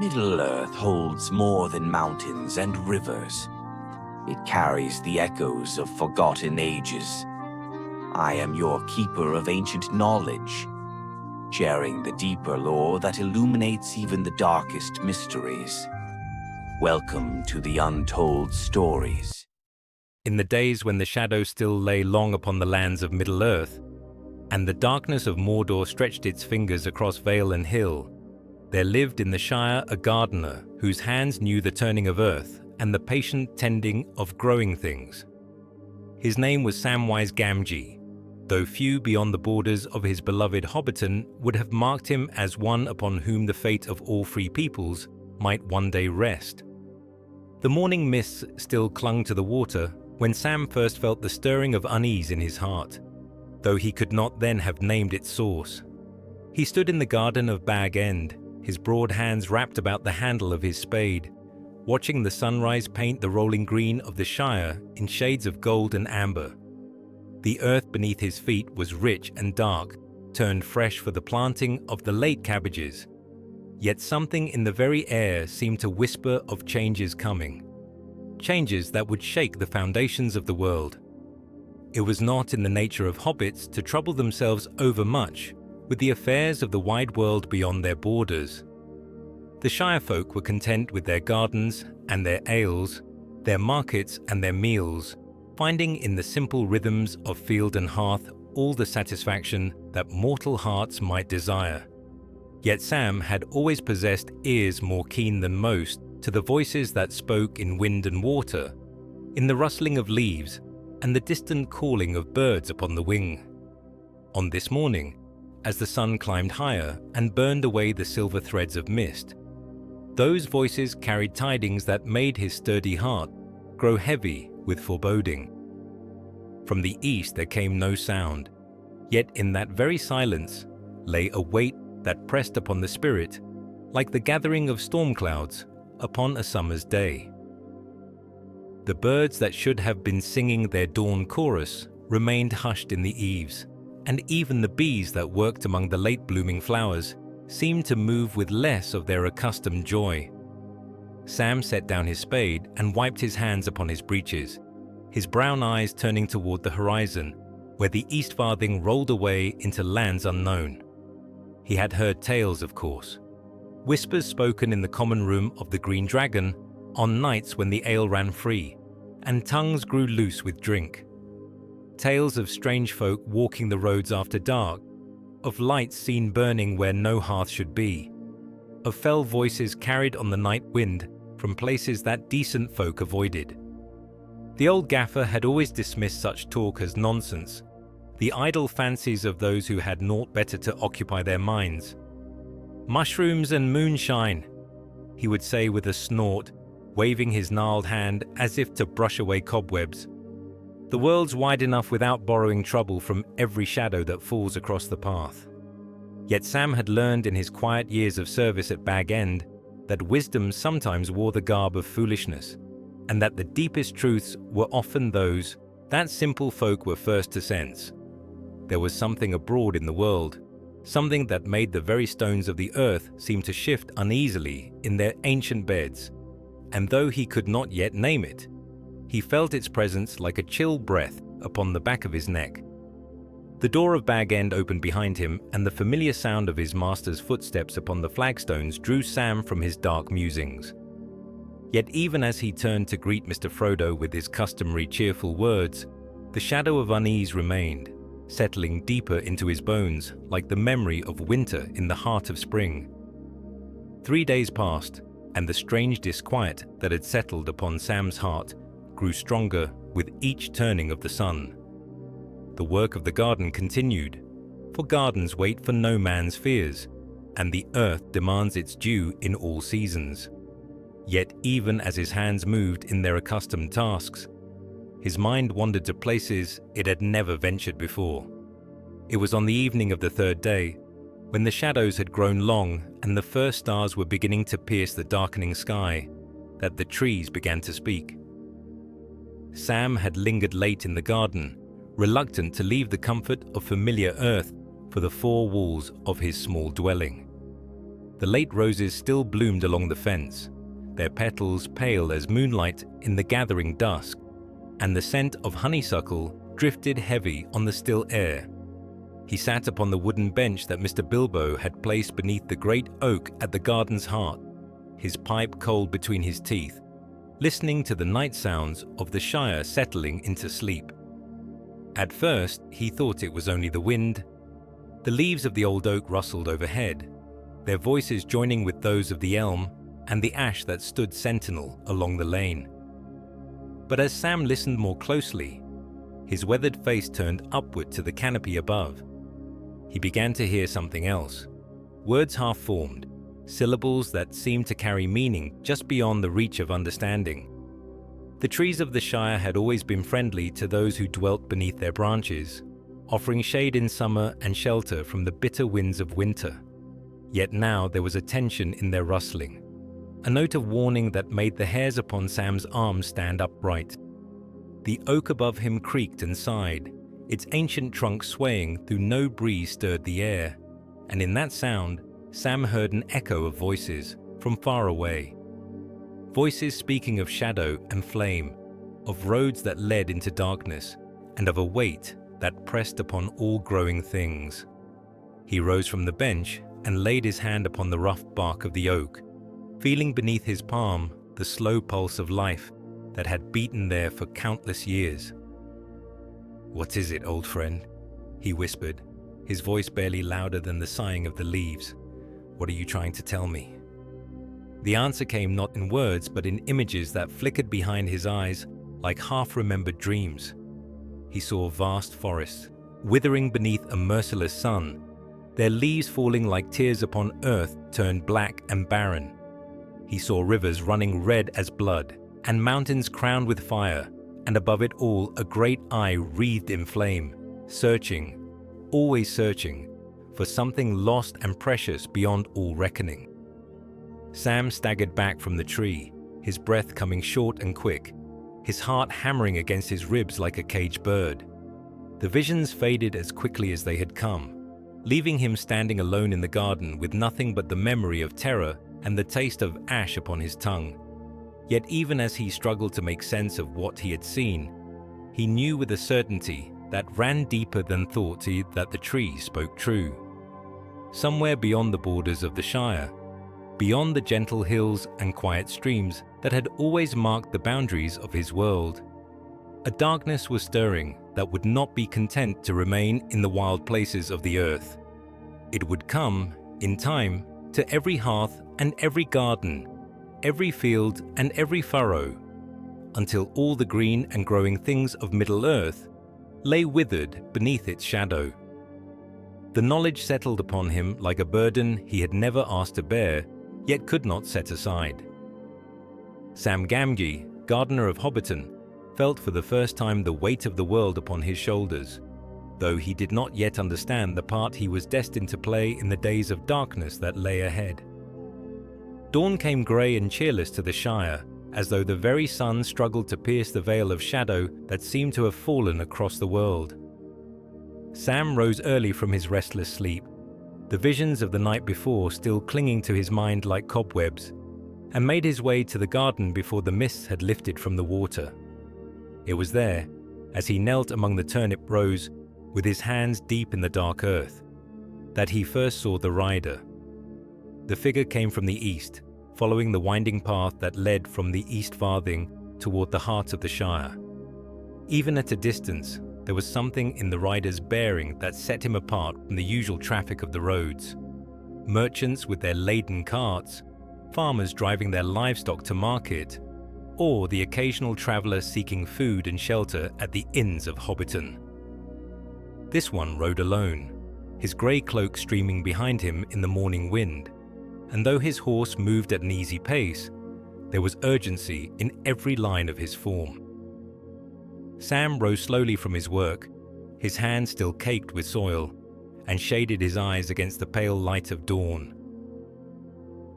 Middle-earth holds more than mountains and rivers. It carries the echoes of forgotten ages. I am your keeper of ancient knowledge, sharing the deeper lore that illuminates even the darkest mysteries. Welcome to the untold stories. In the days when the shadow still lay long upon the lands of Middle-earth, and the darkness of Mordor stretched its fingers across vale and hill, there lived in the Shire a gardener whose hands knew the turning of earth and the patient tending of growing things. His name was Samwise Gamgee, though few beyond the borders of his beloved Hobbiton would have marked him as one upon whom the fate of all free peoples might one day rest. The morning mists still clung to the water when Sam first felt the stirring of unease in his heart, though he could not then have named its source. He stood in the garden of Bag End, his broad hands wrapped about the handle of his spade, watching the sunrise paint the rolling green of the Shire in shades of gold and amber. The earth beneath his feet was rich and dark, turned fresh for the planting of the late cabbages. Yet something in the very air seemed to whisper of changes coming, changes that would shake the foundations of the world. It was not in the nature of hobbits to trouble themselves overmuch with the affairs of the wide world beyond their borders. The Shire folk were content with their gardens and their ales, their markets and their meals, finding in the simple rhythms of field and hearth all the satisfaction that mortal hearts might desire. Yet Sam had always possessed ears more keen than most to the voices that spoke in wind and water, in the rustling of leaves and the distant calling of birds upon the wing. On this morning, as the sun climbed higher and burned away the silver threads of mist, those voices carried tidings that made his sturdy heart grow heavy with foreboding. From the east there came no sound, yet in that very silence lay a weight that pressed upon the spirit like the gathering of storm clouds upon a summer's day. The birds that should have been singing their dawn chorus remained hushed in the eaves, and even the bees that worked among the late-blooming flowers seemed to move with less of their accustomed joy. Sam set down his spade and wiped his hands upon his breeches, his brown eyes turning toward the horizon, where the east farthing rolled away into lands unknown. He had heard tales, of course, whispers spoken in the common room of the Green Dragon on nights when the ale ran free, and tongues grew loose with drink. Tales of strange folk walking the roads after dark, of lights seen burning where no hearth should be, of fell voices carried on the night wind from places that decent folk avoided. The old gaffer had always dismissed such talk as nonsense, the idle fancies of those who had naught better to occupy their minds. "Mushrooms and moonshine," he would say with a snort, waving his gnarled hand as if to brush away cobwebs. The world's wide enough without borrowing trouble from every shadow that falls across the path. Yet Sam had learned in his quiet years of service at Bag End that wisdom sometimes wore the garb of foolishness, and that the deepest truths were often those that simple folk were first to sense. There was something abroad in the world, something that made the very stones of the earth seem to shift uneasily in their ancient beds, and though he could not yet name it, he felt its presence like a chill breath upon the back of his neck. The door of Bag End opened behind him, and the familiar sound of his master's footsteps upon the flagstones drew Sam from his dark musings. Yet even as he turned to greet Mr. Frodo with his customary cheerful words, the shadow of unease remained, settling deeper into his bones like the memory of winter in the heart of spring. 3 days passed, and the strange disquiet that had settled upon Sam's heart grew stronger with each turning of the sun. The work of the garden continued, for gardens wait for no man's fears, and the earth demands its due in all seasons. Yet even as his hands moved in their accustomed tasks, his mind wandered to places it had never ventured before. It was on the evening of the third day, when the shadows had grown long and the first stars were beginning to pierce the darkening sky, that the trees began to speak. Sam had lingered late in the garden, reluctant to leave the comfort of familiar earth for the four walls of his small dwelling. The late roses still bloomed along the fence, their petals pale as moonlight in the gathering dusk, and the scent of honeysuckle drifted heavy on the still air. He sat upon the wooden bench that Mr. Bilbo had placed beneath the great oak at the garden's heart, his pipe cold between his teeth, listening to the night sounds of the Shire settling into sleep. At first, he thought it was only the wind. The leaves of the old oak rustled overhead, their voices joining with those of the elm and the ash that stood sentinel along the lane. But as Sam listened more closely, his weathered face turned upward to the canopy above. He began to hear something else, words half-formed, syllables that seemed to carry meaning just beyond the reach of understanding. The trees of the Shire had always been friendly to those who dwelt beneath their branches, offering shade in summer and shelter from the bitter winds of winter. Yet now there was a tension in their rustling, a note of warning that made the hairs upon Sam's arms stand upright. The oak above him creaked and sighed, its ancient trunk swaying though no breeze stirred the air, and in that sound, Sam heard an echo of voices from far away. Voices speaking of shadow and flame, of roads that led into darkness, and of a weight that pressed upon all growing things. He rose from the bench and laid his hand upon the rough bark of the oak, feeling beneath his palm the slow pulse of life that had beaten there for countless years. "What is it, old friend?" he whispered, his voice barely louder than the sighing of the leaves. "What are you trying to tell me?" The answer came not in words but in images that flickered behind his eyes like half-remembered dreams. He saw vast forests, withering beneath a merciless sun, their leaves falling like tears upon earth turned black and barren. He saw rivers running red as blood, and mountains crowned with fire, and above it all a great eye wreathed in flame, searching, always searching, for something lost and precious beyond all reckoning. Sam staggered back from the tree, his breath coming short and quick, his heart hammering against his ribs like a caged bird. The visions faded as quickly as they had come, leaving him standing alone in the garden with nothing but the memory of terror and the taste of ash upon his tongue. Yet even as he struggled to make sense of what he had seen, he knew with a certainty that ran deeper than thought that the tree spoke true. Somewhere beyond the borders of the Shire, beyond the gentle hills and quiet streams that had always marked the boundaries of his world, a darkness was stirring that would not be content to remain in the wild places of the earth. It would come, in time, to every hearth and every garden, every field and every furrow, until all the green and growing things of Middle-earth lay withered beneath its shadow. The knowledge settled upon him like a burden he had never asked to bear, yet could not set aside. Sam Gamgee, gardener of Hobbiton, felt for the first time the weight of the world upon his shoulders, though he did not yet understand the part he was destined to play in the days of darkness that lay ahead. Dawn came grey and cheerless to the Shire, as though the very sun struggled to pierce the veil of shadow that seemed to have fallen across the world. Sam rose early from his restless sleep, the visions of the night before still clinging to his mind like cobwebs, and made his way to the garden before the mists had lifted from the water. It was there, as he knelt among the turnip rows, with his hands deep in the dark earth, that he first saw the rider. The figure came from the east, following the winding path that led from the East Farthing toward the heart of the Shire. Even at a distance, there was something in the rider's bearing that set him apart from the usual traffic of the roads. Merchants with their laden carts, farmers driving their livestock to market, or the occasional traveller seeking food and shelter at the inns of Hobbiton. This one rode alone, his grey cloak streaming behind him in the morning wind, and though his horse moved at an easy pace, there was urgency in every line of his form. Sam rose slowly from his work, his hands still caked with soil, and shaded his eyes against the pale light of dawn.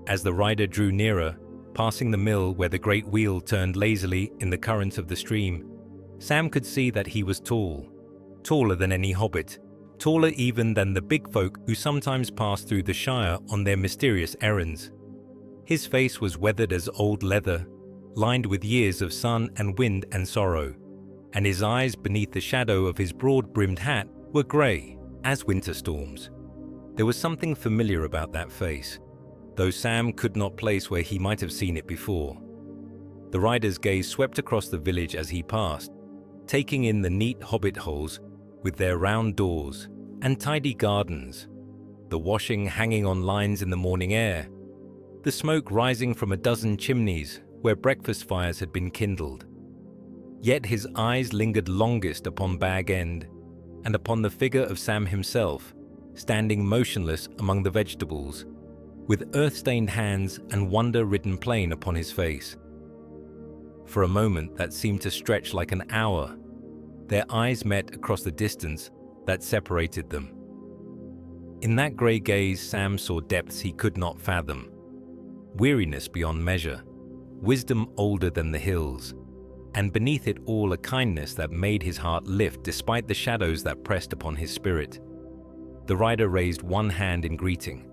As the rider drew nearer, passing the mill where the great wheel turned lazily in the current of the stream, Sam could see that he was tall, taller than any hobbit, taller even than the big folk who sometimes passed through the Shire on their mysterious errands. His face was weathered as old leather, lined with years of sun and wind and sorrow, and his eyes beneath the shadow of his broad-brimmed hat were grey as winter storms. There was something familiar about that face, though Sam could not place where he might have seen it before. The rider's gaze swept across the village as he passed, taking in the neat hobbit holes with their round doors and tidy gardens, the washing hanging on lines in the morning air, the smoke rising from a dozen chimneys where breakfast fires had been kindled. Yet his eyes lingered longest upon Bag End and upon the figure of Sam himself, standing motionless among the vegetables, with earth-stained hands and wonder-ridden plain upon his face. For a moment that seemed to stretch like an hour, their eyes met across the distance that separated them. In that grey gaze, Sam saw depths he could not fathom, weariness beyond measure, wisdom older than the hills, and beneath it all a kindness that made his heart lift despite the shadows that pressed upon his spirit. The rider raised one hand in greeting,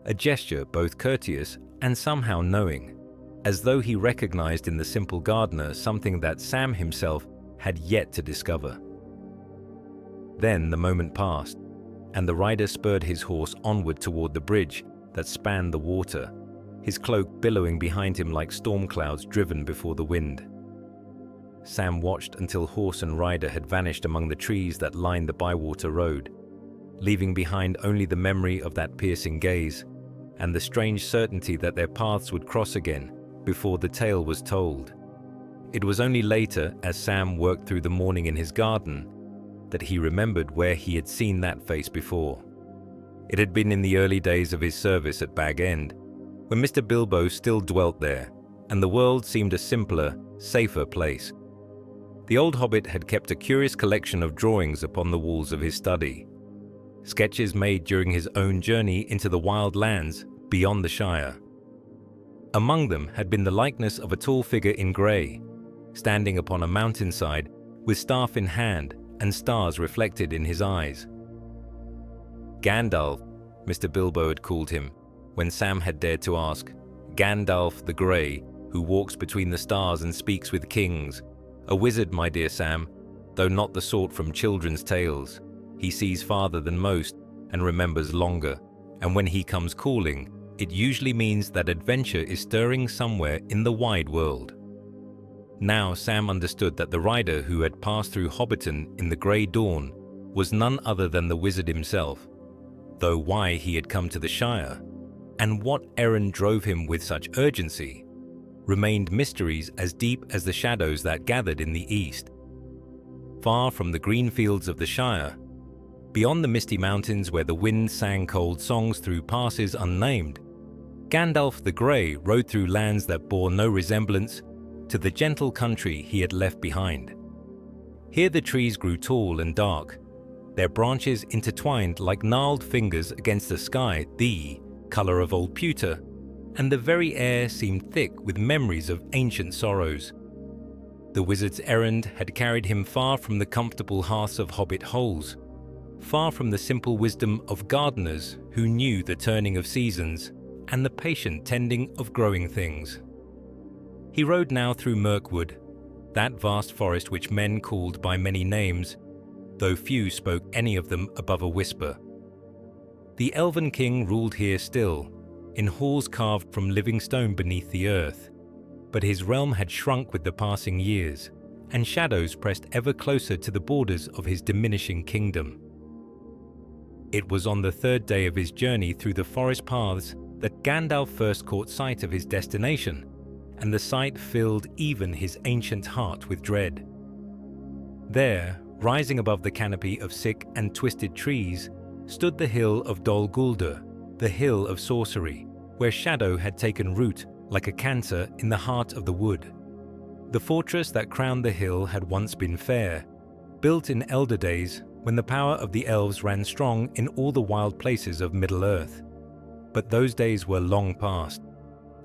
a gesture both courteous and somehow knowing, as though he recognized in the simple gardener something that Sam himself had yet to discover. Then the moment passed, and the rider spurred his horse onward toward the bridge that spanned the water, his cloak billowing behind him like storm clouds driven before the wind. Sam watched until horse and rider had vanished among the trees that lined the bywater road, leaving behind only the memory of that piercing gaze and the strange certainty that their paths would cross again before the tale was told. It was only later, as Sam worked through the morning in his garden, that he remembered where he had seen that face before. It had been in the early days of his service at Bag End, when Mr. Bilbo still dwelt there, and the world seemed a simpler, safer place. The old hobbit had kept a curious collection of drawings upon the walls of his study, sketches made during his own journey into the wild lands beyond the Shire. Among them had been the likeness of a tall figure in grey, standing upon a mountainside with staff in hand and stars reflected in his eyes. Gandalf, Mr. Bilbo had called him, when Sam had dared to ask, Gandalf the Grey, who walks between the stars and speaks with kings. A wizard, my dear Sam, though not the sort from children's tales. He sees farther than most and remembers longer, and when he comes calling, it usually means that adventure is stirring somewhere in the wide world. Now Sam understood that the rider who had passed through Hobbiton in the grey dawn was none other than the wizard himself, though why he had come to the Shire, and what errand drove him with such urgency, remained mysteries as deep as the shadows that gathered in the east. Far from the green fields of the Shire, beyond the misty mountains where the wind sang cold songs through passes unnamed, Gandalf the Grey rode through lands that bore no resemblance to the gentle country he had left behind. Here the trees grew tall and dark, their branches intertwined like gnarled fingers against the sky, the colour of old pewter, and the very air seemed thick with memories of ancient sorrows. The wizard's errand had carried him far from the comfortable hearths of hobbit holes, far from the simple wisdom of gardeners who knew the turning of seasons and the patient tending of growing things. He rode now through Mirkwood, that vast forest which men called by many names, though few spoke any of them above a whisper. The Elven King ruled here still, in halls carved from living stone beneath the earth, but his realm had shrunk with the passing years, and shadows pressed ever closer to the borders of his diminishing kingdom. It was on the third day of his journey through the forest paths that Gandalf first caught sight of his destination, and the sight filled even his ancient heart with dread. There, rising above the canopy of sick and twisted trees, stood the hill of Dol Guldur, the hill of sorcery, where shadow had taken root like a cancer in the heart of the wood. The fortress that crowned the hill had once been fair, built in elder days when the power of the elves ran strong in all the wild places of Middle-earth. But those days were long past,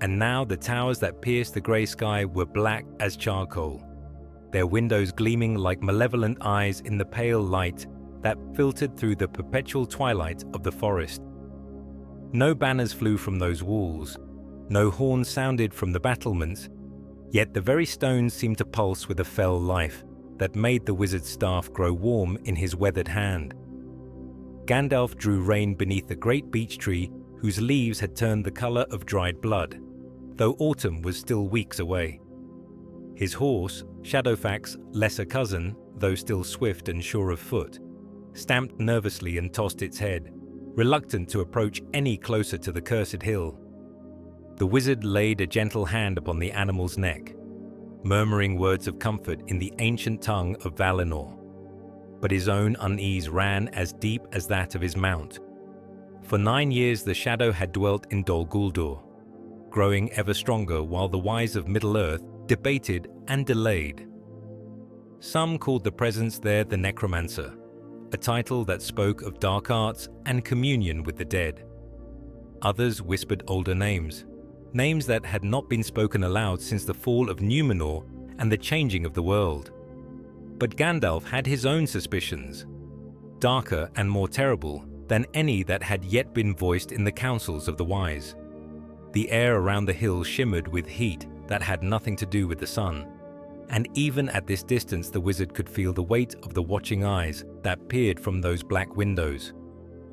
and now the towers that pierced the grey sky were black as charcoal, their windows gleaming like malevolent eyes in the pale light that filtered through the perpetual twilight of the forest. No banners flew from those walls, no horns sounded from the battlements, yet the very stones seemed to pulse with a fell life that made the wizard's staff grow warm in his weathered hand. Gandalf drew rein beneath a great beech tree whose leaves had turned the color of dried blood, though autumn was still weeks away. His horse, Shadowfax's lesser cousin, though still swift and sure of foot, stamped nervously and tossed its head, reluctant to approach any closer to the cursed hill. The wizard laid a gentle hand upon the animal's neck, murmuring words of comfort in the ancient tongue of Valinor. But his own unease ran as deep as that of his mount. For 9 years the shadow had dwelt in Dol Guldur, growing ever stronger while the wise of Middle-earth debated and delayed. Some called the presence there the Necromancer, a title that spoke of dark arts and communion with the dead. Others whispered older names, names that had not been spoken aloud since the fall of Numenor and the changing of the world. But Gandalf had his own suspicions, darker and more terrible than any that had yet been voiced in the councils of the wise. The air around the hill shimmered with heat that had nothing to do with the sun, and even at this distance the wizard could feel the weight of the watching eyes that peered from those black windows.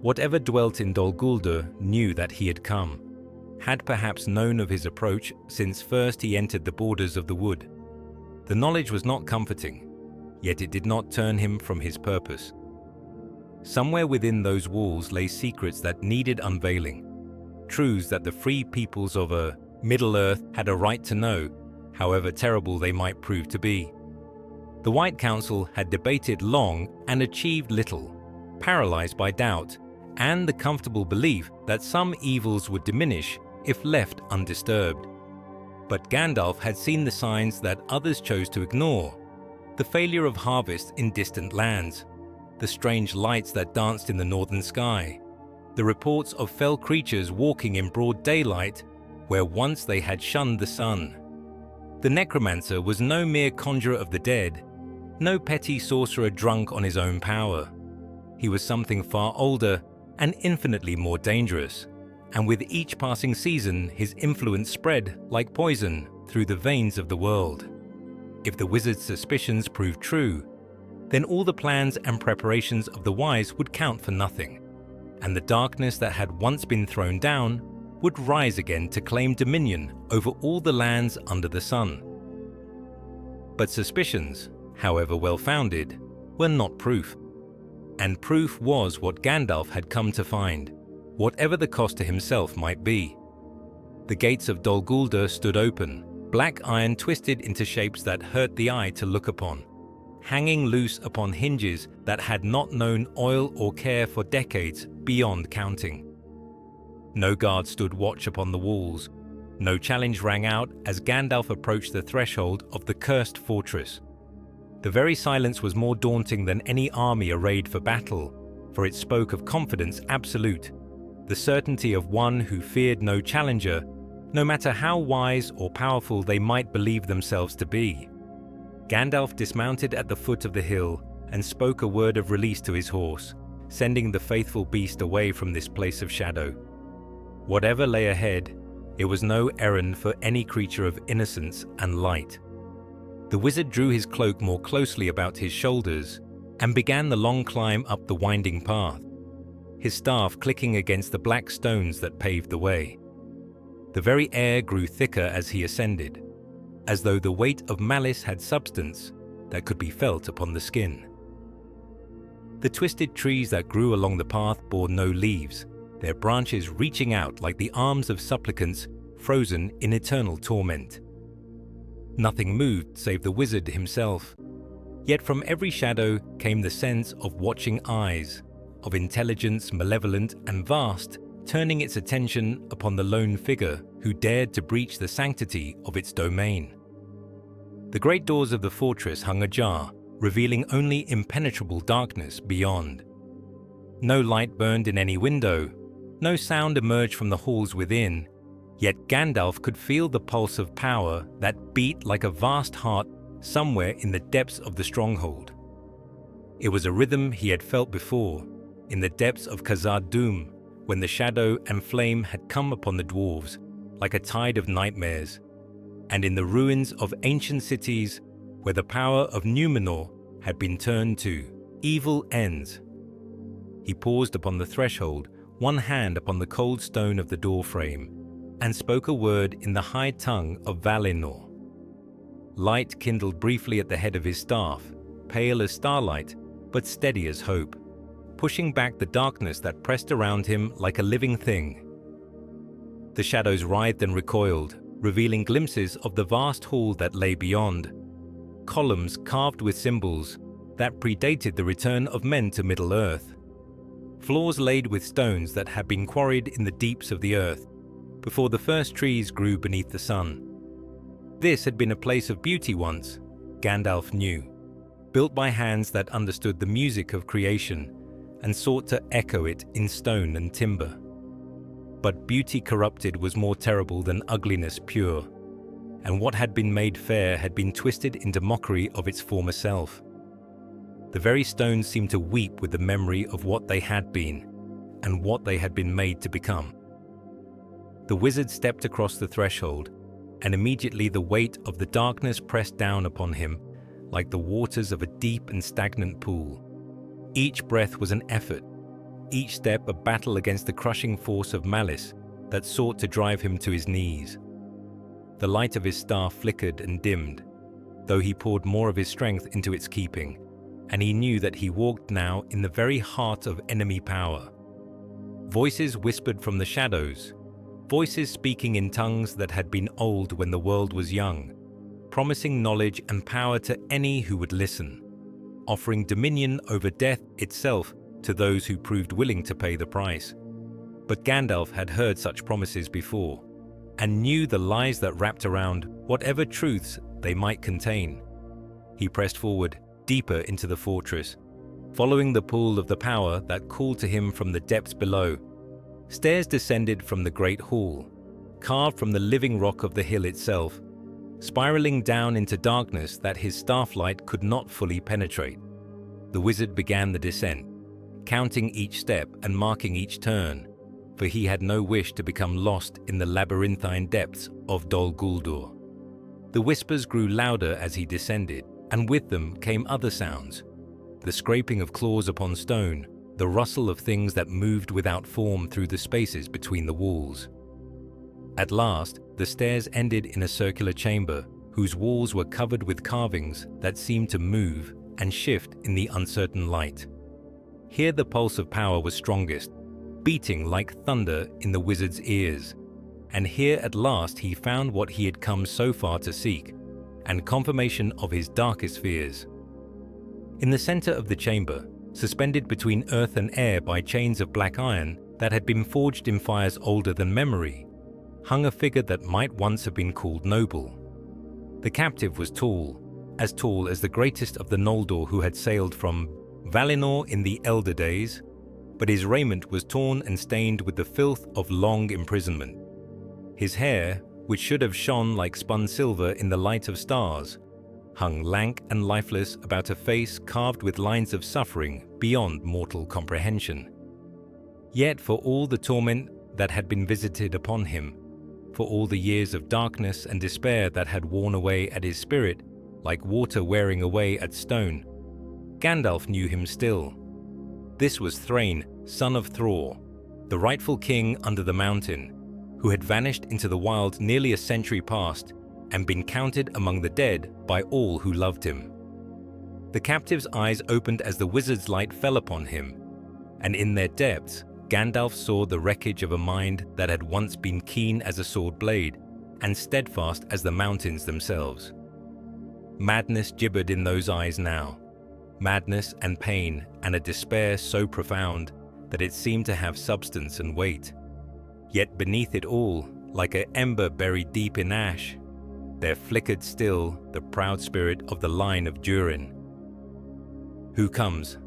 Whatever dwelt in Dol Guldur knew that he had come, had perhaps known of his approach since first he entered the borders of the wood. The knowledge was not comforting, yet it did not turn him from his purpose. Somewhere within those walls lay secrets that needed unveiling, truths that the free peoples of Middle-earth had a right to know, however terrible they might prove to be. The White Council had debated long and achieved little, paralyzed by doubt and the comfortable belief that some evils would diminish if left undisturbed. But Gandalf had seen the signs that others chose to ignore: the failure of harvest in distant lands, the strange lights that danced in the northern sky, the reports of fell creatures walking in broad daylight where once they had shunned the sun. The necromancer was no mere conjurer of the dead, no petty sorcerer drunk on his own power. He was something far older and infinitely more dangerous, and with each passing season his influence spread like poison through the veins of the world. If the wizard's suspicions proved true, then all the plans and preparations of the wise would count for nothing, and the darkness that had once been thrown down would rise again to claim dominion over all the lands under the sun. But suspicions, however well-founded, were not proof. And proof was what Gandalf had come to find, whatever the cost to himself might be. The gates of Dol Guldur stood open, black iron twisted into shapes that hurt the eye to look upon, hanging loose upon hinges that had not known oil or care for decades beyond counting. No guard stood watch upon the walls. No challenge rang out as Gandalf approached the threshold of the cursed fortress. The very silence was more daunting than any army arrayed for battle, for it spoke of confidence absolute, the certainty of one who feared no challenger, no matter how wise or powerful they might believe themselves to be. Gandalf dismounted at the foot of the hill and spoke a word of release to his horse, sending the faithful beast away from this place of shadow. Whatever lay ahead, it was no errand for any creature of innocence and light. The wizard drew his cloak more closely about his shoulders and began the long climb up the winding path, his staff clicking against the black stones that paved the way. The very air grew thicker as he ascended, as though the weight of malice had substance that could be felt upon the skin. The twisted trees that grew along the path bore no leaves, their branches reaching out like the arms of supplicants frozen in eternal torment. Nothing moved save the wizard himself, yet from every shadow came the sense of watching eyes, of intelligence malevolent and vast, turning its attention upon the lone figure who dared to breach the sanctity of its domain. The great doors of the fortress hung ajar, revealing only impenetrable darkness beyond. No light burned in any window, no sound emerged from the halls within, yet Gandalf could feel the pulse of power that beat like a vast heart somewhere in the depths of the stronghold. It was a rhythm he had felt before, in the depths of Khazad-dûm, when the shadow and flame had come upon the dwarves like a tide of nightmares, and in the ruins of ancient cities where the power of Númenor had been turned to evil ends. He paused upon the threshold, one hand upon the cold stone of the doorframe, and spoke a word in the high tongue of Valinor. Light kindled briefly at the head of his staff, pale as starlight, but steady as hope, pushing back the darkness that pressed around him like a living thing. The shadows writhed and recoiled, revealing glimpses of the vast hall that lay beyond, columns carved with symbols that predated the return of men to Middle-earth, floors laid with stones that had been quarried in the deeps of the earth before the first trees grew beneath the sun. This had been a place of beauty once, Gandalf knew, built by hands that understood the music of creation and sought to echo it in stone and timber. But beauty corrupted was more terrible than ugliness pure, and what had been made fair had been twisted into mockery of its former self. The very stones seemed to weep with the memory of what they had been, and what they had been made to become. The wizard stepped across the threshold, and immediately the weight of the darkness pressed down upon him like the waters of a deep and stagnant pool. Each breath was an effort, each step a battle against the crushing force of malice that sought to drive him to his knees. The light of his staff flickered and dimmed, though he poured more of his strength into its keeping, and he knew that he walked now in the very heart of enemy power. Voices whispered from the shadows, voices speaking in tongues that had been old when the world was young, promising knowledge and power to any who would listen, offering dominion over death itself to those who proved willing to pay the price. But Gandalf had heard such promises before, and knew the lies that wrapped around whatever truths they might contain. He pressed forward, deeper into the fortress, following the pool of the power that called to him from the depths below. Stairs descended from the great hall, carved from the living rock of the hill itself, spiraling down into darkness that his staff light could not fully penetrate. The wizard began the descent, counting each step and marking each turn, for he had no wish to become lost in the labyrinthine depths of Dol Guldur. The whispers grew louder as he descended, and with them came other sounds, the scraping of claws upon stone, the rustle of things that moved without form through the spaces between the walls. At last, the stairs ended in a circular chamber whose walls were covered with carvings that seemed to move and shift in the uncertain light. Here the pulse of power was strongest, beating like thunder in the wizard's ears, and here at last he found what he had come so far to seek, and confirmation of his darkest fears. In the center of the chamber, suspended between earth and air by chains of black iron that had been forged in fires older than memory, hung a figure that might once have been called noble. The captive was tall as the greatest of the Noldor who had sailed from Valinor in the elder days, but his raiment was torn and stained with the filth of long imprisonment. His hair, which should have shone like spun silver in the light of stars, hung lank and lifeless about a face carved with lines of suffering beyond mortal comprehension. Yet for all the torment that had been visited upon him, for all the years of darkness and despair that had worn away at his spirit, like water wearing away at stone, Gandalf knew him still. This was Thrain, son of Thror, the rightful king under the mountain, who had vanished into the wild nearly a century past and been counted among the dead by all who loved him. The captive's eyes opened as the wizard's light fell upon him, and in their depths, Gandalf saw the wreckage of a mind that had once been keen as a sword blade and steadfast as the mountains themselves. Madness gibbered in those eyes now, madness and pain and a despair so profound that it seemed to have substance and weight. Yet beneath it all, like an ember buried deep in ash, there flickered still the proud spirit of the line of Durin. "Who comes?"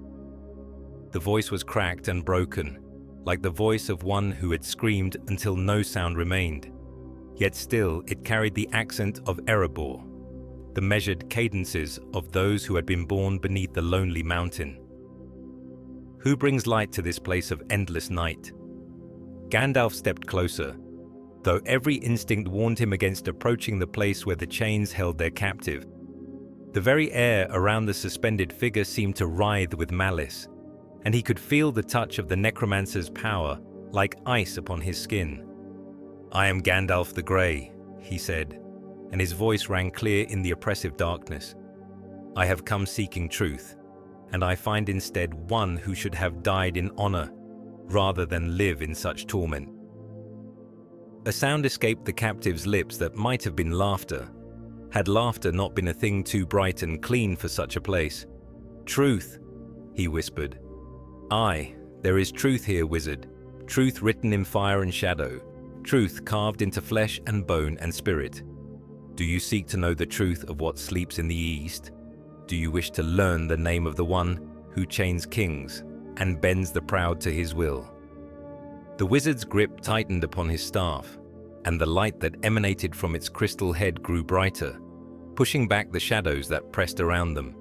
The voice was cracked and broken, like the voice of one who had screamed until no sound remained, yet still it carried the accent of Erebor. the measured cadences of those who had been born beneath the lonely mountain. Who brings light to this place of endless night? Gandalf stepped closer, though every instinct warned him against approaching the place where the chains held their captive. The very air around the suspended figure seemed to writhe with malice, and he could feel the touch of the necromancer's power like ice upon his skin. "I am Gandalf the Grey," he said, and his voice rang clear in the oppressive darkness. "I have come seeking truth, and I find instead one who should have died in honor rather than live in such torment." A sound escaped the captive's lips that might have been laughter, had laughter not been a thing too bright and clean for such a place. "Truth," he whispered. "Aye, there is truth here, wizard. Truth written in fire and shadow. Truth carved into flesh and bone and spirit. Do you seek to know the truth of what sleeps in the east? Do you wish to learn the name of the one who chains kings and bends the proud to his will?" The wizard's grip tightened upon his staff, and the light that emanated from its crystal head grew brighter, pushing back the shadows that pressed around them.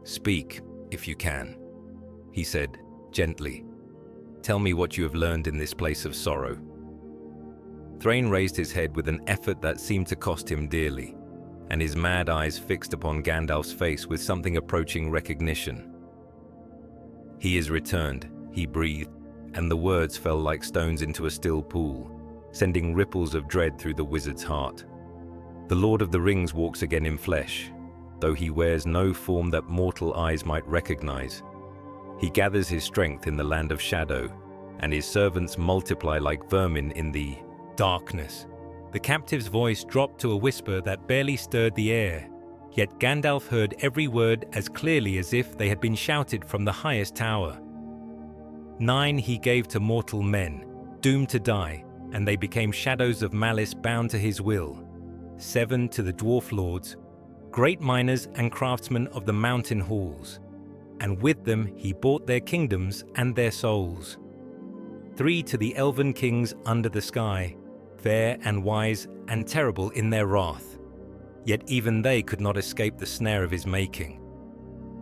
"Speak, if you can," he said, gently. "Tell me what you have learned in this place of sorrow." Thrain raised his head with an effort that seemed to cost him dearly, and his mad eyes fixed upon Gandalf's face with something approaching recognition. "He is returned," he breathed, and the words fell like stones into a still pool, sending ripples of dread through the wizard's heart. "The Lord of the Rings walks again in flesh, though he wears no form that mortal eyes might recognize. He gathers his strength in the land of shadow, and his servants multiply like vermin in the darkness." The captive's voice dropped to a whisper that barely stirred the air, yet Gandalf heard every word as clearly as if they had been shouted from the highest tower. 9 he gave to mortal men, doomed to die, and they became shadows of malice bound to his will. 7 to the dwarf lords, great miners and craftsmen of the mountain halls, and with them he bought their kingdoms and their souls. 3 to the elven kings under the sky, fair and wise and terrible in their wrath, yet even they could not escape the snare of his making.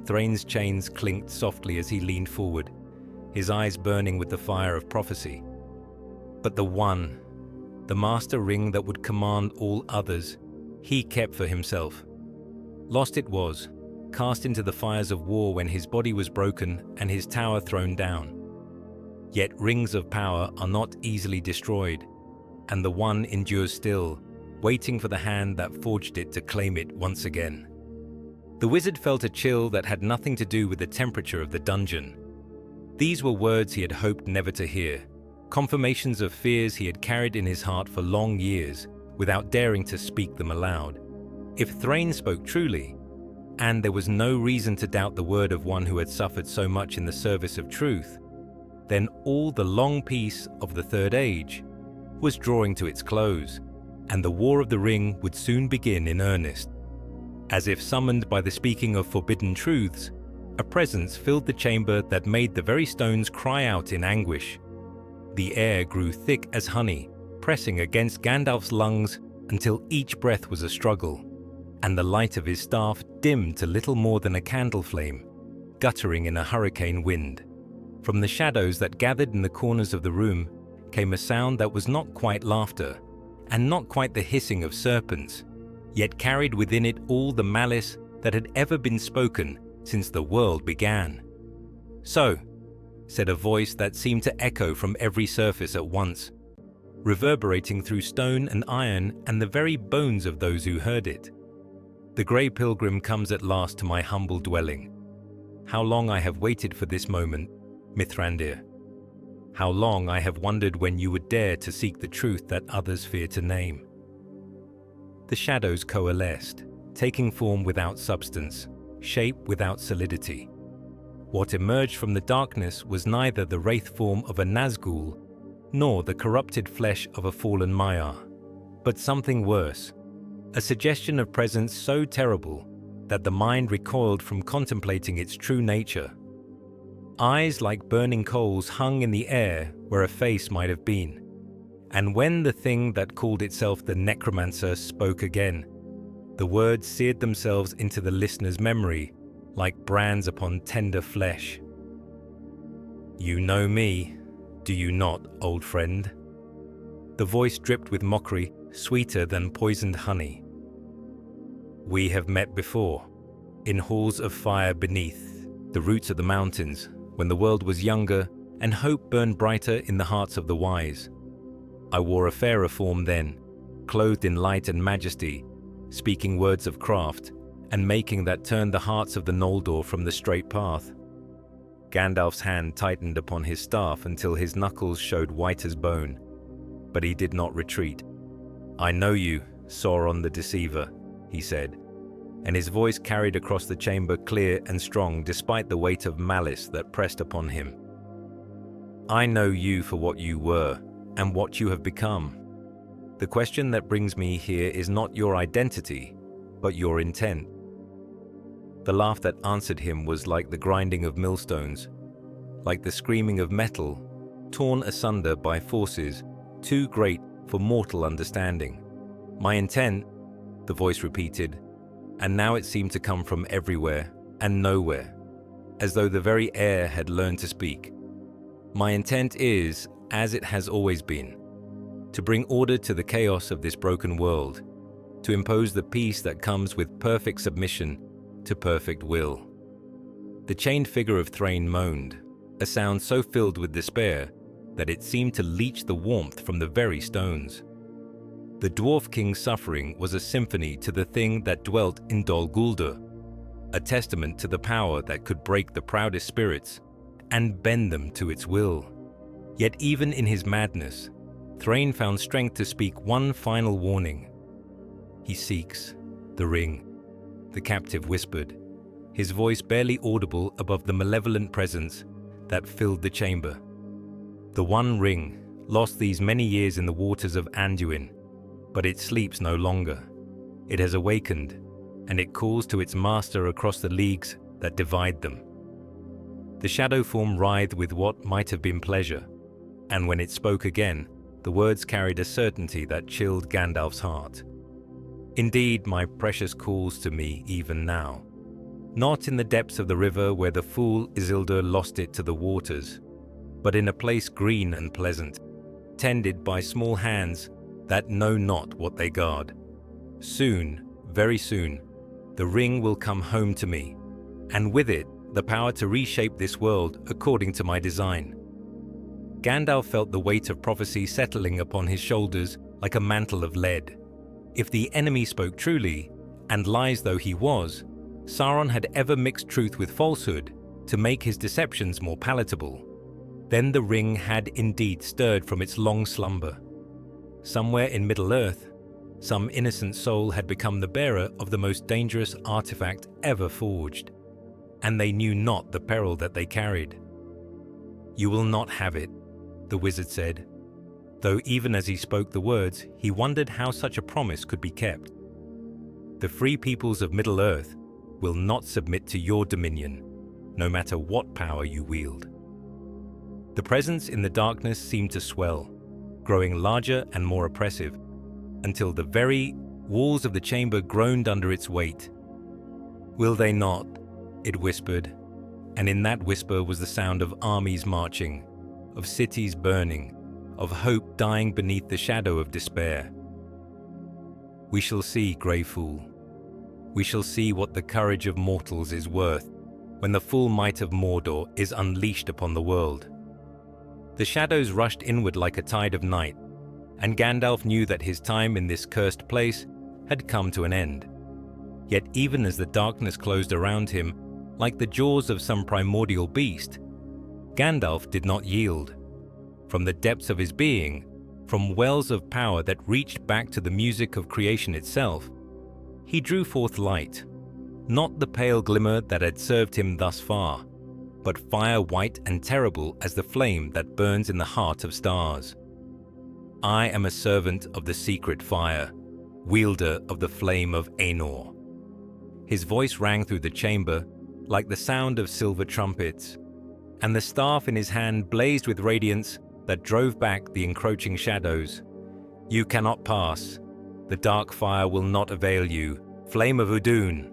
Thrain's chains clinked softly as he leaned forward, his eyes burning with the fire of prophecy. But the one, the master ring that would command all others, he kept for himself. Lost it was, cast into the fires of war when his body was broken and his tower thrown down. Yet rings of power are not easily destroyed, and the one endures still, waiting for the hand that forged it to claim it once again. The wizard felt a chill that had nothing to do with the temperature of the dungeon. These were words he had hoped never to hear, confirmations of fears he had carried in his heart for long years, without daring to speak them aloud. If Thrain spoke truly, and there was no reason to doubt the word of one who had suffered so much in the service of truth, then all the long peace of the Third Age was drawing to its close, and the War of the Ring would soon begin in earnest. As if summoned by the speaking of forbidden truths, a presence filled the chamber that made the very stones cry out in anguish. The air grew thick as honey, pressing against Gandalf's lungs until each breath was a struggle, and the light of his staff dimmed to little more than a candle flame, guttering in a hurricane wind. From the shadows that gathered in the corners of the room came a sound that was not quite laughter, and not quite the hissing of serpents, yet carried within it all the malice that had ever been spoken since the world began. "So," said a voice that seemed to echo from every surface at once, reverberating through stone and iron and the very bones of those who heard it. "The grey pilgrim comes at last to my humble dwelling. How long I have waited for this moment, Mithrandir. How long I have wondered when you would dare to seek the truth that others fear to name." The shadows coalesced, taking form without substance, shape without solidity. What emerged from the darkness was neither the wraith form of a Nazgul, nor the corrupted flesh of a fallen Maiar, but something worse, a suggestion of presence so terrible that the mind recoiled from contemplating its true nature. Eyes like burning coals hung in the air where a face might have been, and when the thing that called itself the necromancer spoke again, The words seared themselves into the listener's memory like brands upon tender flesh. "You know me, do you not, old friend?" The voice dripped with mockery, sweeter than poisoned honey. "We have met before, in halls of fire beneath the roots of the mountains, when the world was younger and hope burned brighter in the hearts of the wise. I wore a fairer form then, clothed in light and majesty, speaking words of craft, and making that turned the hearts of the Noldor from the straight path." Gandalf's hand tightened upon his staff until his knuckles showed white as bone, but he did not retreat. "I know you, Sauron the Deceiver," he said, and his voice carried across the chamber clear and strong despite the weight of malice that pressed upon him. "I know you for what you were and what you have become. The question that brings me here is not your identity, but your intent." The laugh that answered him was like the grinding of millstones, like the screaming of metal, torn asunder by forces too great for mortal understanding. "My intent," the voice repeated, and now it seemed to come from everywhere and nowhere, as though the very air had learned to speak. "My intent is, as it has always been, to bring order to the chaos of this broken world, to impose the peace that comes with perfect submission to perfect will." The chained figure of Thrain moaned, a sound so filled with despair that it seemed to leach the warmth from the very stones. The Dwarf King's suffering was a symphony to the thing that dwelt in Dol Guldur, a testament to the power that could break the proudest spirits and bend them to its will. Yet even in his madness, Thrain found strength to speak one final warning. "He seeks the ring," the captive whispered, his voice barely audible above the malevolent presence that filled the chamber. "The one ring, lost these many years in the waters of Anduin, but it sleeps no longer. It has awakened, and it calls to its master across the leagues that divide them." The shadow form writhed with what might have been pleasure, and when it spoke again, the words carried a certainty that chilled Gandalf's heart. "Indeed, my precious calls to me even now. Not in the depths of the river where the fool Isildur lost it to the waters, but in a place green and pleasant, tended by small hands that know not what they guard. Soon, very soon, the ring will come home to me, and with it, the power to reshape this world according to my design." Gandalf felt the weight of prophecy settling upon his shoulders like a mantle of lead. If the enemy spoke truly, and lies though he was, Sauron had ever mixed truth with falsehood to make his deceptions more palatable. Then the ring had indeed stirred from its long slumber. Somewhere in Middle-earth, some innocent soul had become the bearer of the most dangerous artifact ever forged, and they knew not the peril that they carried. "You will not have it," the wizard said, though even as he spoke the words, he wondered how such a promise could be kept. "The free peoples of Middle-earth will not submit to your dominion, no matter what power you wield." The presence in the darkness seemed to swell, growing larger and more oppressive, until the very walls of the chamber groaned under its weight. "Will they not?" it whispered, and in that whisper was the sound of armies marching, of cities burning, of hope dying beneath the shadow of despair. "We shall see, grey fool. We shall see what the courage of mortals is worth when the full might of Mordor is unleashed upon the world." The shadows rushed inward like a tide of night, and Gandalf knew that his time in this cursed place had come to an end. Yet even as the darkness closed around him, like the jaws of some primordial beast, Gandalf did not yield. From the depths of his being, from wells of power that reached back to the music of creation itself, he drew forth light, not the pale glimmer that had served him thus far, but fire white and terrible as the flame that burns in the heart of stars. "I am a servant of the secret fire, wielder of the flame of Aenor." His voice rang through the chamber like the sound of silver trumpets, and the staff in his hand blazed with radiance that drove back the encroaching shadows. "You cannot pass. The dark fire will not avail you, Flame of Udun.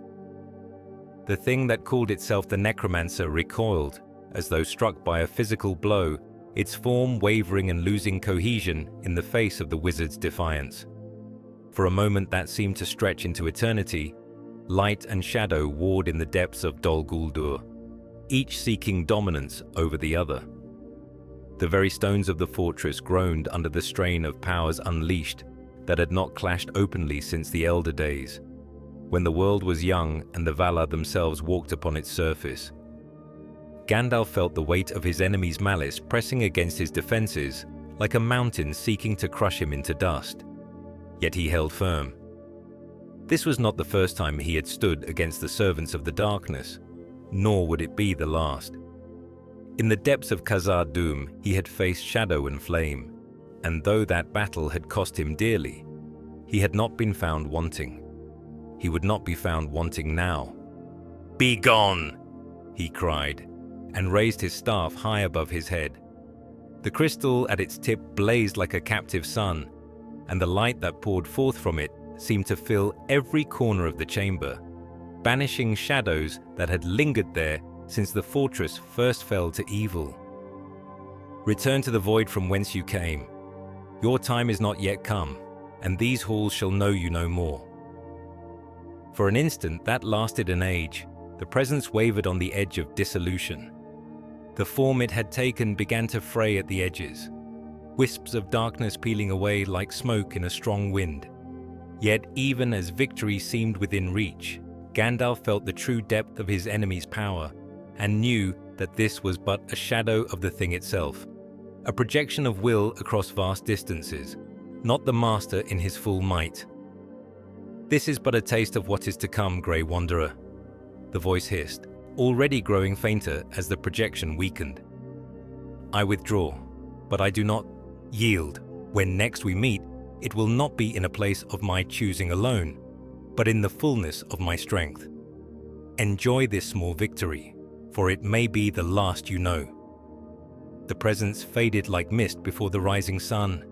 The thing that called itself the necromancer recoiled, as though struck by a physical blow, its form wavering and losing cohesion in the face of the wizard's defiance. For a moment that seemed to stretch into eternity, light and shadow warred in the depths of Dol Guldur, each seeking dominance over the other. The very stones of the fortress groaned under the strain of powers unleashed that had not clashed openly since the elder days, when the world was young and the Valar themselves walked upon its surface. Gandalf felt the weight of his enemy's malice pressing against his defenses like a mountain seeking to crush him into dust. Yet he held firm. This was not the first time he had stood against the servants of the darkness, nor would it be the last. In the depths of Khazad-dûm he had faced shadow and flame, and though that battle had cost him dearly, he had not been found wanting. He would not be found wanting now. "Be gone!" he cried, and raised his staff high above his head. The crystal at its tip blazed like a captive sun, and the light that poured forth from it seemed to fill every corner of the chamber, banishing shadows that had lingered there since the fortress first fell to evil. "Return to the void from whence you came. Your time is not yet come, and these halls shall know you no more." For an instant that lasted an age, the presence wavered on the edge of dissolution. The form it had taken began to fray at the edges, wisps of darkness peeling away like smoke in a strong wind. Yet even as victory seemed within reach, Gandalf felt the true depth of his enemy's power and knew that this was but a shadow of the thing itself, a projection of will across vast distances, not the master in his full might. "This is but a taste of what is to come, Grey Wanderer," the voice hissed, already growing fainter as the projection weakened. "I withdraw, but I do not yield. When next we meet, it will not be in a place of my choosing alone, but in the fullness of my strength. Enjoy this small victory, for it may be the last you know." The presence faded like mist before the rising sun,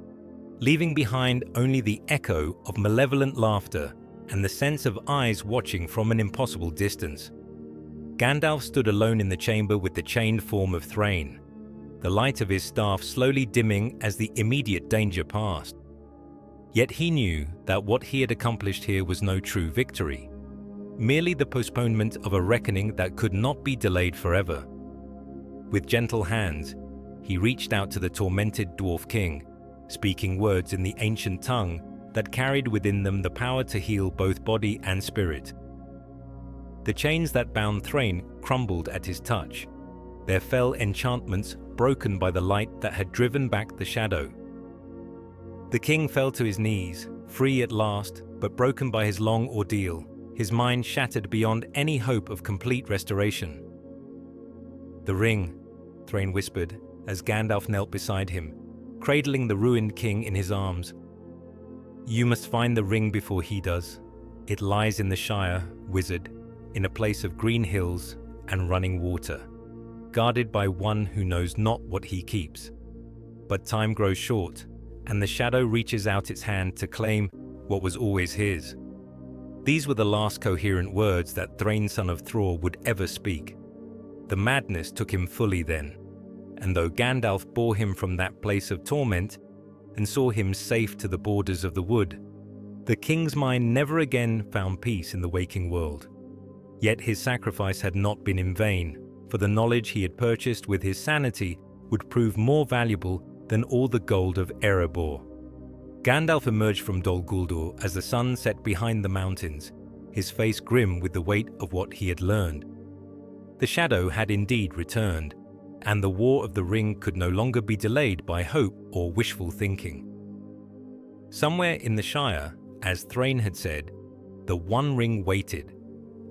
leaving behind only the echo of malevolent laughter and the sense of eyes watching from an impossible distance. Gandalf stood alone in the chamber with the chained form of Thrain, the light of his staff slowly dimming as the immediate danger passed. Yet he knew that what he had accomplished here was no true victory, merely the postponement of a reckoning that could not be delayed forever. With gentle hands, he reached out to the tormented Dwarf King, speaking words in the ancient tongue that carried within them the power to heal both body and spirit. The chains that bound Thrain crumbled at his touch, their fell enchantments broken by the light that had driven back the shadow. The king fell to his knees, free at last, but broken by his long ordeal, his mind shattered beyond any hope of complete restoration. "The ring," Thrain whispered as Gandalf knelt beside him, cradling the ruined king in his arms. "You must find the ring before he does. It lies in the Shire, wizard, in a place of green hills and running water, guarded by one who knows not what he keeps. But time grows short, and the shadow reaches out its hand to claim what was always his." These were the last coherent words that Thrain, son of Thror, would ever speak. The madness took him fully then, and though Gandalf bore him from that place of torment and saw him safe to the borders of the wood, the king's mind never again found peace in the waking world. Yet his sacrifice had not been in vain, for the knowledge he had purchased with his sanity would prove more valuable than all the gold of Erebor. Gandalf emerged from Dol Guldur as the sun set behind the mountains, his face grim with the weight of what he had learned. The shadow had indeed returned, and the War of the Ring could no longer be delayed by hope or wishful thinking. Somewhere in the Shire, as Thrain had said, the One Ring waited,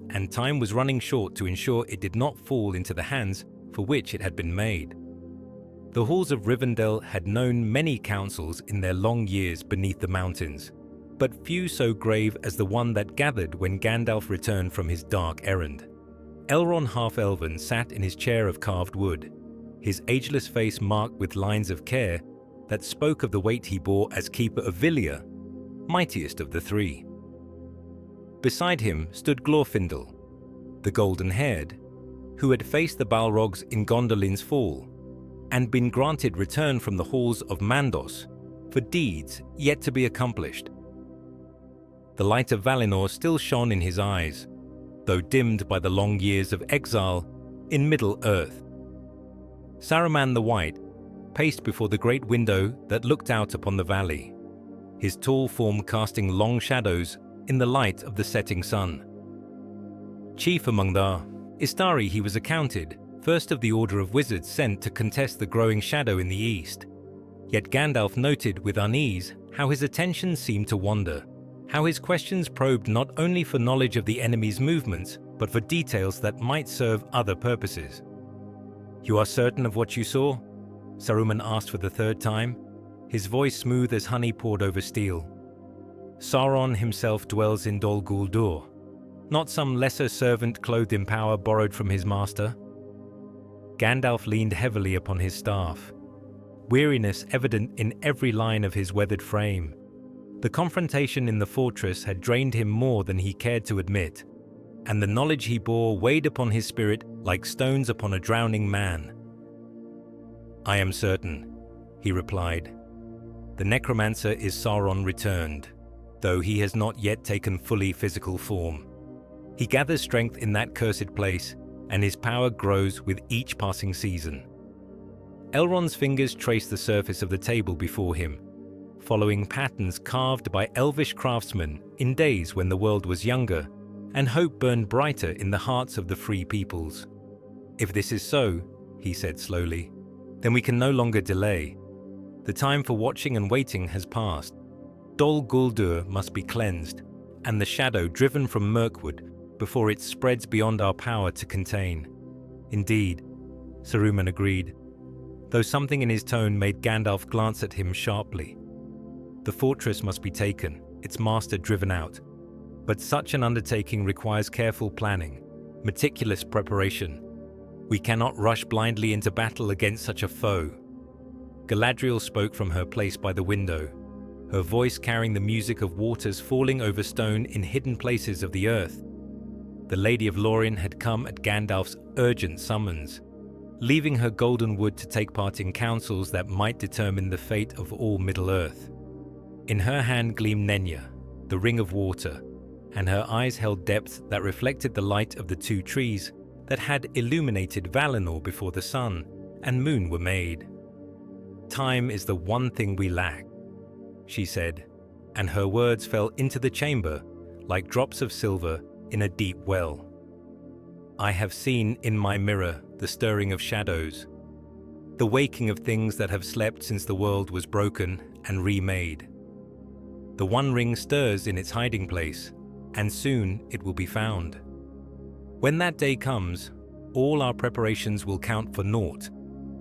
and time was running short to ensure it did not fall into the hands for which it had been made. The halls of Rivendell had known many councils in their long years beneath the mountains, but few so grave as the one that gathered when Gandalf returned from his dark errand. Elrond Half-Elven sat in his chair of carved wood, his ageless face marked with lines of care that spoke of the weight he bore as keeper of Villiers, mightiest of the three. Beside him stood Glorfindel, the golden-haired, who had faced the Balrogs in Gondolin's fall and been granted return from the halls of Mandos for deeds yet to be accomplished. The light of Valinor still shone in his eyes, though dimmed by the long years of exile in Middle-earth. Saruman the White paced before the great window that looked out upon the valley, his tall form casting long shadows in the light of the setting sun. Chief among the Istari he was accounted, first of the order of wizards sent to contest the growing shadow in the east. Yet Gandalf noted with unease how his attention seemed to wander, how his questions probed not only for knowledge of the enemy's movements, but for details that might serve other purposes. "You are certain of what you saw?" Saruman asked for the third time, his voice smooth as honey poured over steel. "Sauron himself dwells in Dol Guldur, not some lesser servant clothed in power borrowed from his master." Gandalf leaned heavily upon his staff, weariness evident in every line of his weathered frame. The confrontation in the fortress had drained him more than he cared to admit, and the knowledge he bore weighed upon his spirit like stones upon a drowning man. "I am certain," he replied. "The necromancer is Sauron returned, though he has not yet taken fully physical form. He gathers strength in that cursed place, and his power grows with each passing season." Elrond's fingers traced the surface of the table before him, following patterns carved by elvish craftsmen in days when the world was younger and hope burned brighter in the hearts of the free peoples. "If this is so," he said slowly, "then we can no longer delay. The time for watching and waiting has passed. Dol Guldur must be cleansed, and the shadow driven from Mirkwood before it spreads beyond our power to contain." "Indeed," Saruman agreed, though something in his tone made Gandalf glance at him sharply. "The fortress must be taken, its master driven out. But such an undertaking requires careful planning, meticulous preparation. We cannot rush blindly into battle against such a foe." Galadriel spoke from her place by the window, her voice carrying the music of waters falling over stone in hidden places of the earth. The Lady of Lorien had come at Gandalf's urgent summons, leaving her golden wood to take part in councils that might determine the fate of all Middle-earth. In her hand gleamed Nenya, the ring of water, and her eyes held depth that reflected the light of the two trees that had illuminated Valinor before the sun and moon were made. "Time is the one thing we lack," she said, and her words fell into the chamber like drops of silver in a deep well. "I have seen in my mirror the stirring of shadows, the waking of things that have slept since the world was broken and remade. The One Ring stirs in its hiding place, and soon it will be found. When that day comes, all our preparations will count for naught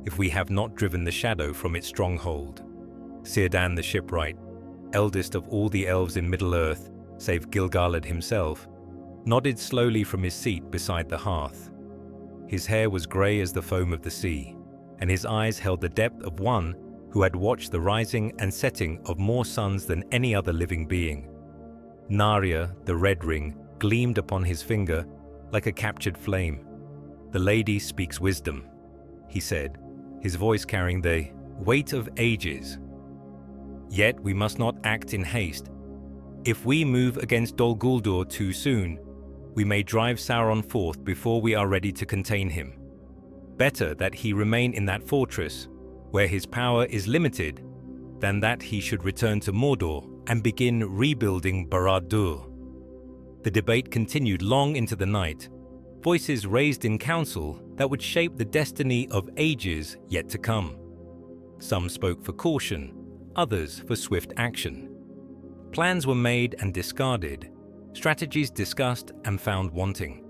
if we have not driven the shadow from its stronghold." Círdan the Shipwright, eldest of all the elves in Middle-earth, save Gil-galad himself, nodded slowly from his seat beside the hearth. His hair was grey as the foam of the sea, and his eyes held the depth of one who had watched the rising and setting of more suns than any other living being. Narya, the Red Ring, gleamed upon his finger like a captured flame. "The lady speaks wisdom," he said, his voice carrying the weight of ages. "Yet we must not act in haste. If we move against Dol Guldur too soon, we may drive Sauron forth before we are ready to contain him. Better that he remain in that fortress, where his power is limited, than that he should return to Mordor and begin rebuilding Barad-dûr." The debate continued long into the night, voices raised in council that would shape the destiny of ages yet to come. Some spoke for caution, others for swift action. Plans were made and discarded, strategies discussed and found wanting.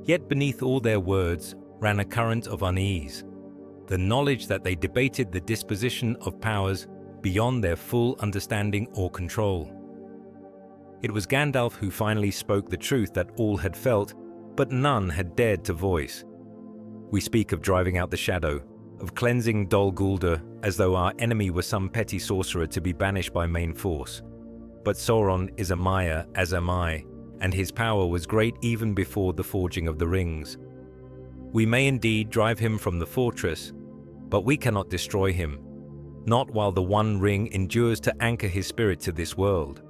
Yet beneath all their words ran a current of unease, the knowledge that they debated the disposition of powers beyond their full understanding or control. It was Gandalf who finally spoke the truth that all had felt, but none had dared to voice. "We speak of driving out the shadow, of cleansing Dol Guldur as though our enemy were some petty sorcerer to be banished by main force. But Sauron is a Maya, as am I, and his power was great even before the forging of the rings. We may indeed drive him from the fortress, but we cannot destroy him, not while the One Ring endures to anchor his spirit to this world."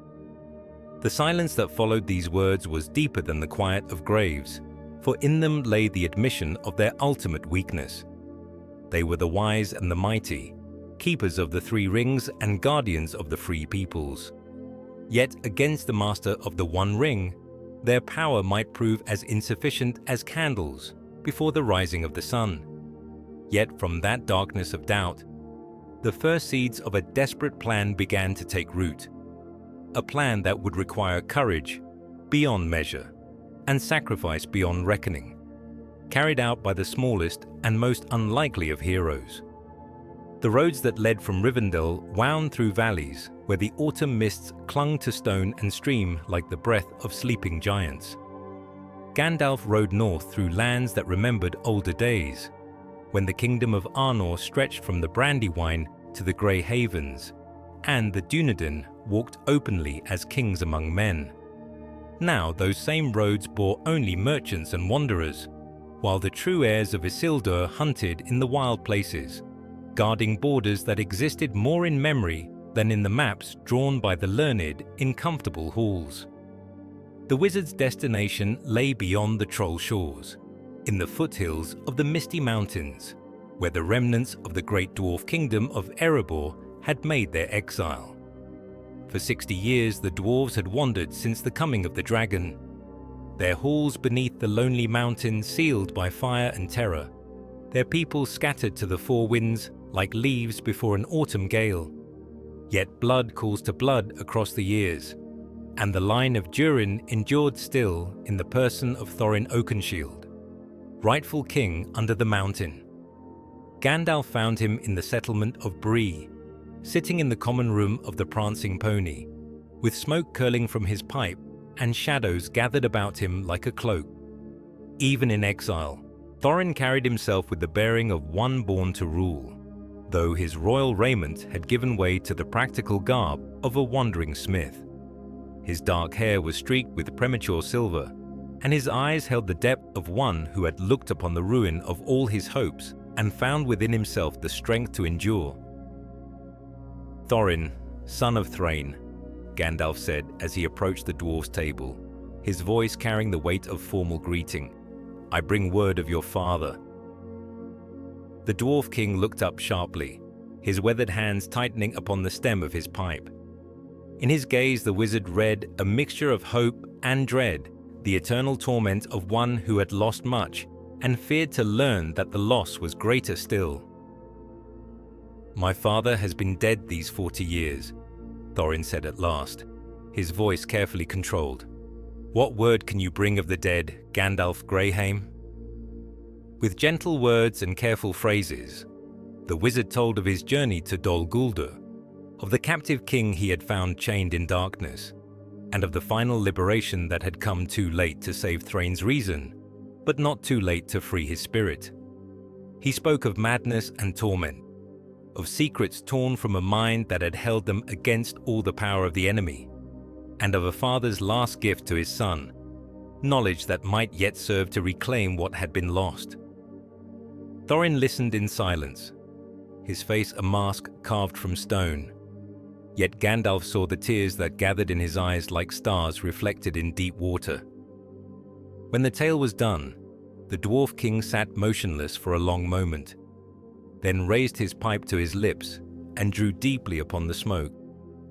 The silence that followed these words was deeper than the quiet of graves, for in them lay the admission of their ultimate weakness. They were the wise and the mighty, keepers of the three rings and guardians of the free peoples. Yet against the master of the One Ring, their power might prove as insufficient as candles before the rising of the sun. Yet from that darkness of doubt, the first seeds of a desperate plan began to take root. A plan that would require courage beyond measure and sacrifice beyond reckoning, carried out by the smallest and most unlikely of heroes. The roads that led from Rivendell wound through valleys where the autumn mists clung to stone and stream like the breath of sleeping giants. Gandalf rode north through lands that remembered older days, when the kingdom of Arnor stretched from the Brandywine to the Grey Havens, and the Dunedain walked openly as kings among men. Now those same roads bore only merchants and wanderers, while the true heirs of Isildur hunted in the wild places, guarding borders that existed more in memory than in the maps drawn by the learned in comfortable halls. The wizard's destination lay beyond the Troll shores, in the foothills of the Misty Mountains, where the remnants of the great dwarf kingdom of Erebor had made their exile. For 60 years the dwarves had wandered since the coming of the dragon, their halls beneath the lonely mountain sealed by fire and terror, their people scattered to the four winds like leaves before an autumn gale. Yet blood calls to blood across the years, and the line of Durin endured still in the person of Thorin Oakenshield, rightful king under the mountain. Gandalf found him in the settlement of Bree, sitting in the common room of the Prancing Pony, with smoke curling from his pipe and shadows gathered about him like a cloak. Even in exile, Thorin carried himself with the bearing of one born to rule, though his royal raiment had given way to the practical garb of a wandering smith. His dark hair was streaked with premature silver, and his eyes held the depth of one who had looked upon the ruin of all his hopes and found within himself the strength to endure. "Thorin, son of Thrain," Gandalf said as he approached the dwarf's table, his voice carrying the weight of formal greeting, "I bring word of your father." The dwarf king looked up sharply, his weathered hands tightening upon the stem of his pipe. In his gaze the wizard read a mixture of hope and dread, the eternal torment of one who had lost much and feared to learn that the loss was greater still. "My father has been dead these 40 years, Thorin said at last, his voice carefully controlled. "What word can you bring of the dead, Gandalf Greyhame?" With gentle words and careful phrases, the wizard told of his journey to Dol Guldur, of the captive king he had found chained in darkness, and of the final liberation that had come too late to save Thrain's reason, but not too late to free his spirit. He spoke of madness and torment, of secrets torn from a mind that had held them against all the power of the enemy, and of a father's last gift to his son, knowledge that might yet serve to reclaim what had been lost. Thorin listened in silence, his face a mask carved from stone. Yet Gandalf saw the tears that gathered in his eyes like stars reflected in deep water. When the tale was done, the dwarf king sat motionless for a long moment, then raised his pipe to his lips and drew deeply upon the smoke,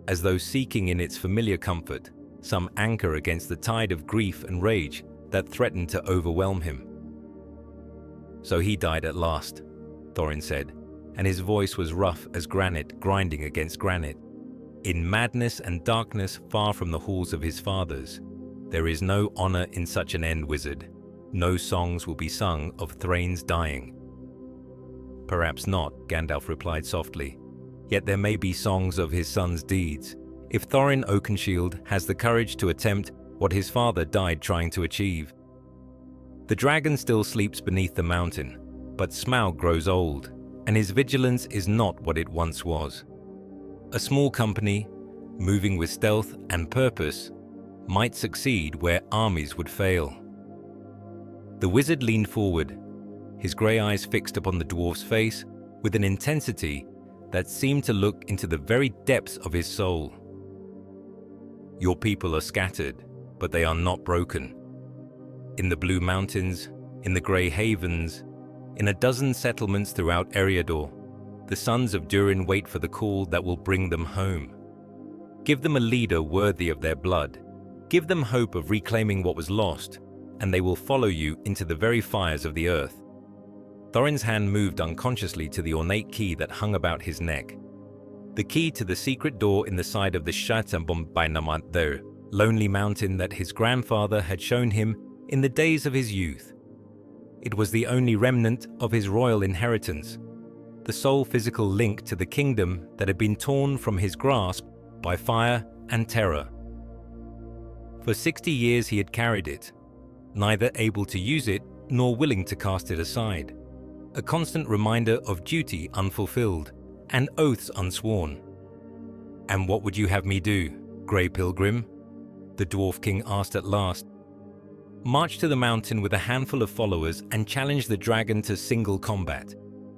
as though seeking in its familiar comfort some anchor against the tide of grief and rage that threatened to overwhelm him. "So he died at last," Thorin said, and his voice was rough as granite grinding against granite. "In madness and darkness far from the halls of his fathers, there is no honor in such an end, wizard. No songs will be sung of Thrain's dying." "Perhaps not," Gandalf replied softly. "Yet there may be songs of his son's deeds, if Thorin Oakenshield has the courage to attempt what his father died trying to achieve. The dragon still sleeps beneath the mountain, but Smaug grows old, and his vigilance is not what it once was. A small company, moving with stealth and purpose, might succeed where armies would fail. The wizard leaned forward, his grey eyes fixed upon the dwarf's face with an intensity that seemed to look into the very depths of his soul. Your people are scattered, but they are not broken. In the Blue Mountains, in the Grey Havens, in a dozen settlements throughout Eriador, the sons of Durin wait for the call that will bring them home. Give them a leader worthy of their blood. Give them hope of reclaiming what was lost, and they will follow you into the very fires of the earth. Thorin's hand moved unconsciously to the ornate key that hung about his neck. The key to the secret door in the side of the Shire, lonely mountain that his grandfather had shown him in the days of his youth. It was the only remnant of his royal inheritance, the sole physical link to the kingdom that had been torn from his grasp by fire and terror. For 60 years he had carried it, neither able to use it nor willing to cast it aside, a constant reminder of duty unfulfilled and oaths unsworn. "And what would you have me do, Grey Pilgrim?" the Dwarf King asked at last. "March to the mountain with a handful of followers and challenge the dragon to single combat.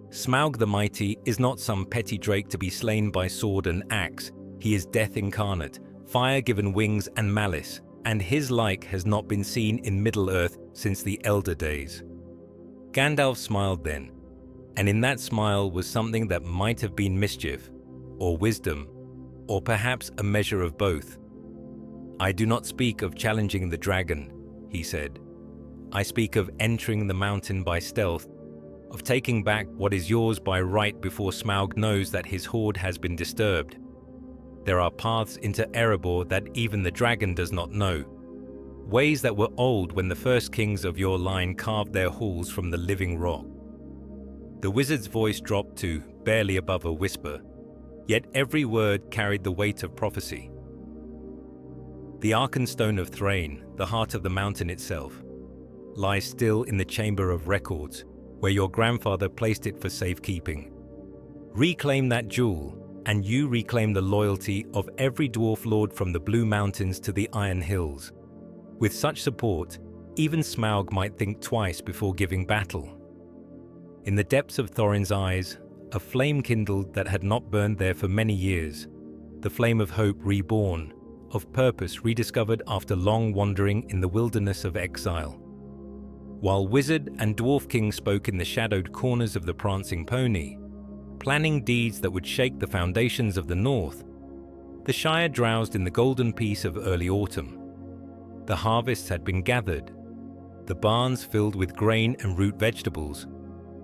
Smaug the Mighty is not some petty drake to be slain by sword and axe. He is death incarnate, fire given wings and malice, and his like has not been seen in Middle-earth since the Elder Days." Gandalf smiled then, and in that smile was something that might have been mischief, or wisdom, or perhaps a measure of both. "I do not speak of challenging the dragon," he said. "I speak of entering the mountain by stealth, of taking back what is yours by right before Smaug knows that his hoard has been disturbed. There are paths into Erebor that even the dragon does not know, ways that were old when the first kings of your line carved their halls from the living rock." The wizard's voice dropped to barely above a whisper, yet every word carried the weight of prophecy. "The Arkenstone of Thrain, the heart of the mountain itself, lies still in the Chamber of Records, where your grandfather placed it for safekeeping. Reclaim that jewel, and you reclaim the loyalty of every dwarf lord from the Blue Mountains to the Iron Hills. With such support, even Smaug might think twice before giving battle." In the depths of Thorin's eyes, a flame kindled that had not burned there for many years, the flame of hope reborn, of purpose rediscovered after long wandering in the wilderness of exile. While wizard and dwarf king spoke in the shadowed corners of the prancing pony, planning deeds that would shake the foundations of the north, the Shire drowsed in the golden peace of early autumn. The harvests had been gathered, the barns filled with grain and root vegetables,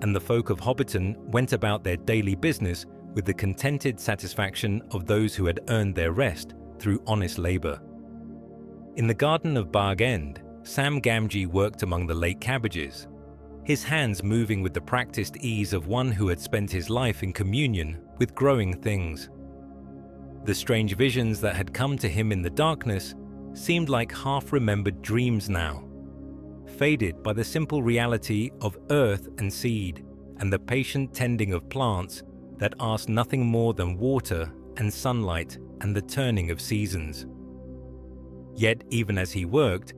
and the folk of Hobbiton went about their daily business with the contented satisfaction of those who had earned their rest through honest labour. In the garden of Bag End, Sam Gamgee worked among the late cabbages, his hands moving with the practiced ease of one who had spent his life in communion with growing things. The strange visions that had come to him in the darkness seemed like half-remembered dreams now, faded by the simple reality of earth and seed and the patient tending of plants that asked nothing more than water and sunlight and the turning of seasons. Yet even as he worked,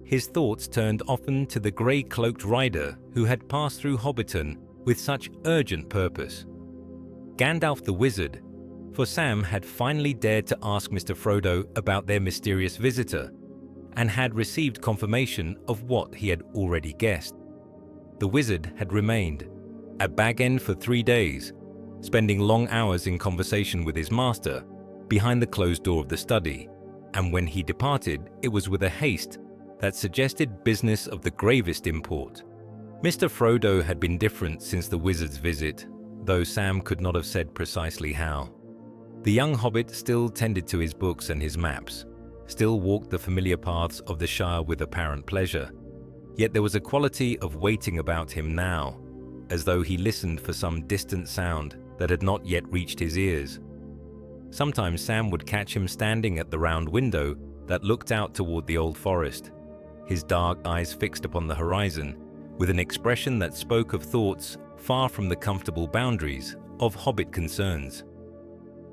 his thoughts turned often to the grey-cloaked rider who had passed through Hobbiton with such urgent purpose. Gandalf the wizard, for Sam had finally dared to ask Mr. Frodo about their mysterious visitor, and had received confirmation of what he had already guessed. The wizard had remained at Bag End for 3 days, spending long hours in conversation with his master behind the closed door of the study, and when he departed, it was with a haste that suggested business of the gravest import. Mr. Frodo had been different since the wizard's visit, though Sam could not have said precisely how. The young hobbit still tended to his books and his maps, still walked the familiar paths of the Shire with apparent pleasure, yet there was a quality of waiting about him now, as though he listened for some distant sound that had not yet reached his ears. Sometimes Sam would catch him standing at the round window that looked out toward the old forest, his dark eyes fixed upon the horizon, with an expression that spoke of thoughts far from the comfortable boundaries of hobbit concerns.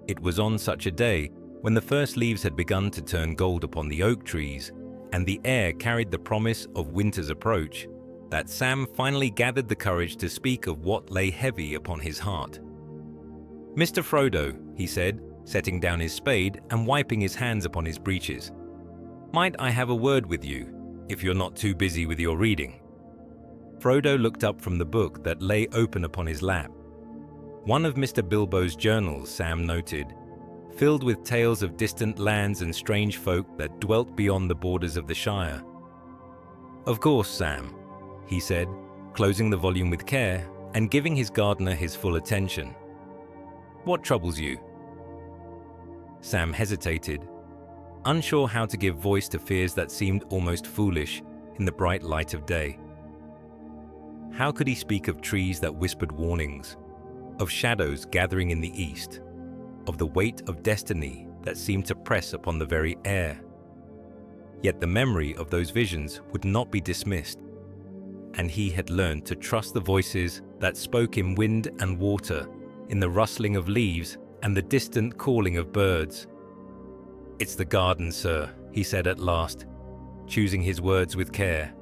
It was on such a day when the first leaves had begun to turn gold upon the oak trees, and the air carried the promise of winter's approach, that Sam finally gathered the courage to speak of what lay heavy upon his heart. "Mr. Frodo," he said, setting down his spade and wiping his hands upon his breeches, "might I have a word with you, if you're not too busy with your reading?" Frodo looked up from the book that lay open upon his lap. One of Mr. Bilbo's journals, Sam noted, filled with tales of distant lands and strange folk that dwelt beyond the borders of the Shire. "Of course, Sam," he said, closing the volume with care and giving his gardener his full attention. "What troubles you?" Sam hesitated, unsure how to give voice to fears that seemed almost foolish in the bright light of day. How could he speak of trees that whispered warnings, of shadows gathering in the east, of the weight of destiny that seemed to press upon the very air? Yet the memory of those visions would not be dismissed, and he had learned to trust the voices that spoke in wind and water, in the rustling of leaves and the distant calling of birds. "It's the garden, sir," he said at last, choosing his words with care.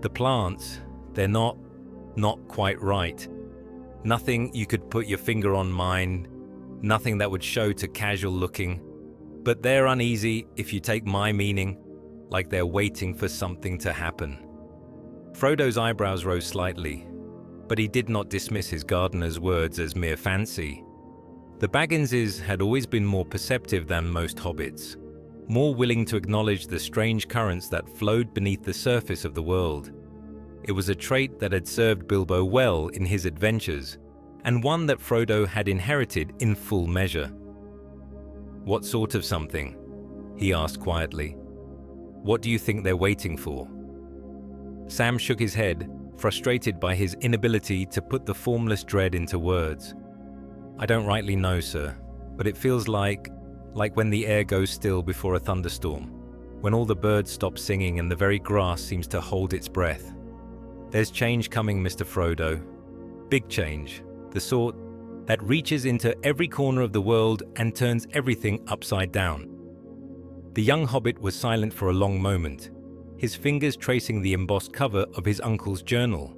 "The plants, they're not quite right. Nothing you could put your finger on mine, nothing that would show to casual looking, but they're uneasy, if you take my meaning, like they're waiting for something to happen." Frodo's eyebrows rose slightly, but he did not dismiss his gardener's words as mere fancy. The Bagginses had always been more perceptive than most hobbits, more willing to acknowledge the strange currents that flowed beneath the surface of the world. It was a trait that had served Bilbo well in his adventures, and one that Frodo had inherited in full measure. "What sort of something?" he asked quietly. "What do you think they're waiting for?" Sam shook his head, frustrated by his inability to put the formless dread into words. "I don't rightly know, sir, but it feels like when the air goes still before a thunderstorm, when all the birds stop singing and the very grass seems to hold its breath. There's change coming, Mr. Frodo. Big change, the sort that reaches into every corner of the world and turns everything upside down." The young hobbit was silent for a long moment, his fingers tracing the embossed cover of his uncle's journal.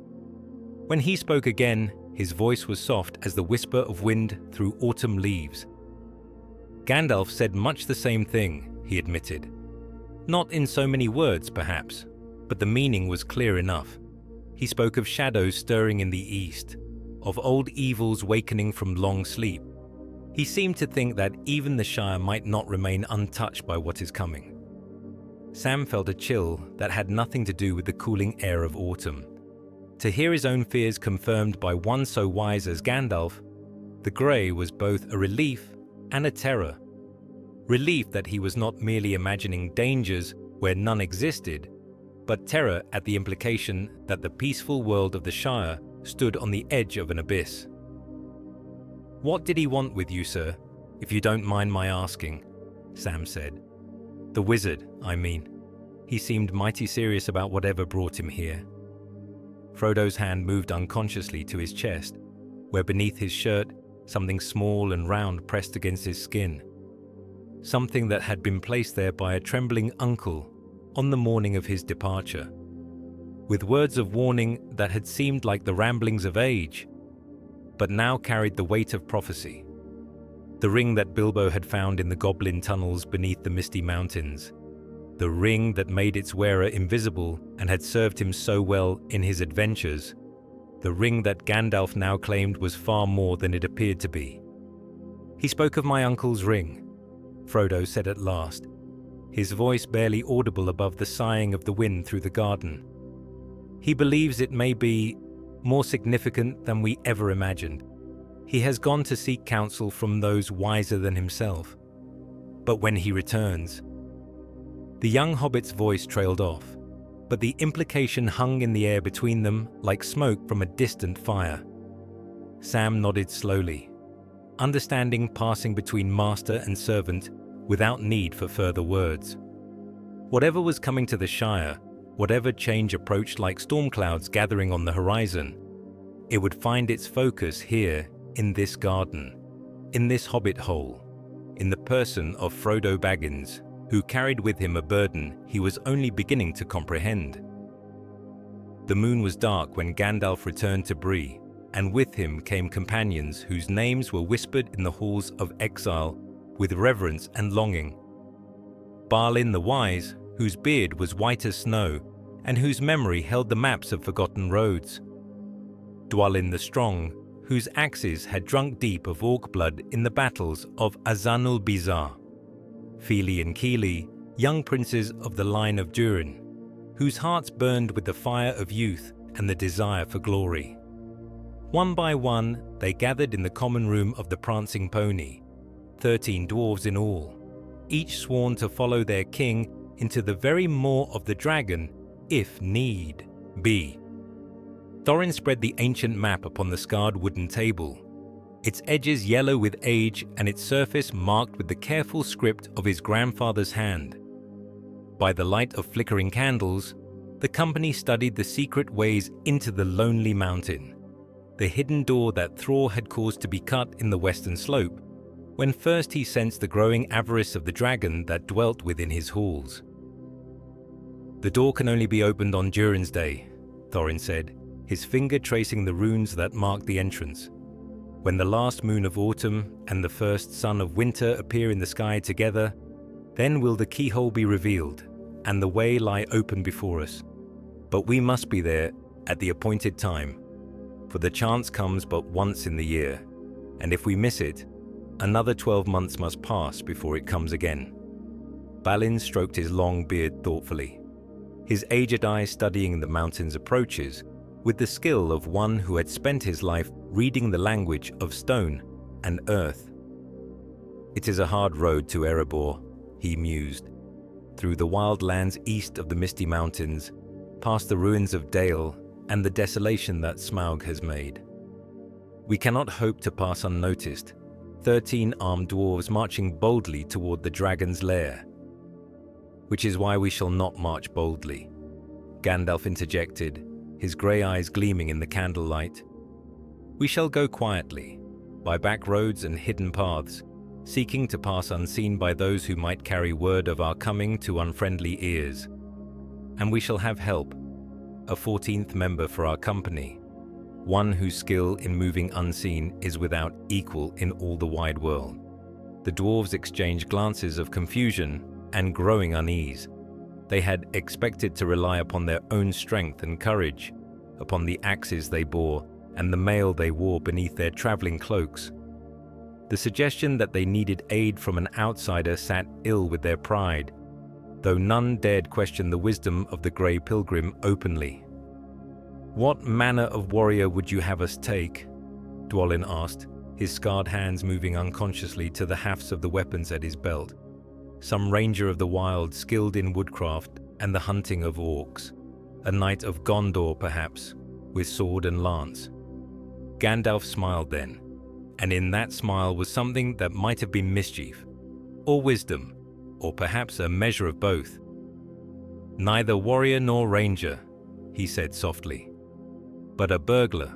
When he spoke again, his voice was soft as the whisper of wind through autumn leaves. "Gandalf said much the same thing," he admitted. "Not in so many words, perhaps, but the meaning was clear enough. He spoke of shadows stirring in the east, of old evils wakening from long sleep. He seemed to think that even the Shire might not remain untouched by what is coming." Sam felt a chill that had nothing to do with the cooling air of autumn. To hear his own fears confirmed by one so wise as Gandalf, the grey was both a relief and a terror. Relief that he was not merely imagining dangers where none existed, but terror at the implication that the peaceful world of the Shire stood on the edge of an abyss. "What did he want with you, sir, if you don't mind my asking?" Sam said. "The wizard, I mean. He seemed mighty serious about whatever brought him here." Frodo's hand moved unconsciously to his chest, where beneath his shirt something small and round pressed against his skin. Something that had been placed there by a trembling uncle on the morning of his departure, with words of warning that had seemed like the ramblings of age, but now carried the weight of prophecy. The ring that Bilbo had found in the goblin tunnels beneath the misty mountains, the ring that made its wearer invisible and had served him so well in his adventures, the ring that Gandalf now claimed was far more than it appeared to be. "He spoke of my uncle's ring," Frodo said at last, his voice barely audible above the sighing of the wind through the garden. "He believes it may be more significant than we ever imagined. He has gone to seek counsel from those wiser than himself. But when he returns..." The young hobbit's voice trailed off, but the implication hung in the air between them like smoke from a distant fire. Sam nodded slowly, understanding passing between master and servant without need for further words. Whatever was coming to the Shire, whatever change approached like storm clouds gathering on the horizon, it would find its focus here in this garden, in this hobbit hole, in the person of Frodo Baggins, who carried with him a burden he was only beginning to comprehend. The moon was dark when Gandalf returned to Bree, and with him came companions whose names were whispered in the halls of exile with reverence and longing. Balin the Wise, whose beard was white as snow, and whose memory held the maps of forgotten roads. Dwalin the Strong, whose axes had drunk deep of orc blood in the battles of Azanul Bizar. Fili and Kili, young princes of the line of Durin, whose hearts burned with the fire of youth and the desire for glory. One by one, they gathered in the common room of the Prancing Pony, 13 dwarves in all, each sworn to follow their king into the very maw of the dragon, if need be. Thorin spread the ancient map upon the scarred wooden table, its edges yellow with age and its surface marked with the careful script of his grandfather's hand. By the light of flickering candles, the company studied the secret ways into the lonely mountain, the hidden door that Thror had caused to be cut in the western slope, when first he sensed the growing avarice of the dragon that dwelt within his halls. "The door can only be opened on Durin's Day," Thorin said, his finger tracing the runes that marked the entrance. "When the last moon of autumn and the first sun of winter appear in the sky together, then will the keyhole be revealed, and the way lie open before us. But we must be there at the appointed time, for the chance comes but once in the year, and if we miss it, another 12 months must pass before it comes again." Balin stroked his long beard thoughtfully, his aged eyes studying the mountain's approaches with the skill of one who had spent his life reading the language of stone and earth. "It is a hard road to Erebor," he mused, "through the wild lands east of the Misty Mountains, past the ruins of Dale and the desolation that Smaug has made. We cannot hope to pass unnoticed, 13 armed dwarves marching boldly toward the dragon's lair." "Which is why we shall not march boldly," Gandalf interjected, his grey eyes gleaming in the candlelight. "We shall go quietly, by back roads and hidden paths, seeking to pass unseen by those who might carry word of our coming to unfriendly ears. And we shall have help, a 14th member for our company, one whose skill in moving unseen is without equal in all the wide world." The dwarves exchanged glances of confusion and growing unease. They had expected to rely upon their own strength and courage, upon the axes they bore and the mail they wore beneath their traveling cloaks. The suggestion that they needed aid from an outsider sat ill with their pride, though none dared question the wisdom of the Grey Pilgrim openly. "What manner of warrior would you have us take?" Dwalin asked, his scarred hands moving unconsciously to the hafts of the weapons at his belt. "Some ranger of the wild skilled in woodcraft and the hunting of orcs. A knight of Gondor, perhaps, with sword and lance." Gandalf smiled then, and in that smile was something that might have been mischief, or wisdom, or perhaps a measure of both. "Neither warrior nor ranger," he said softly, "but a burglar,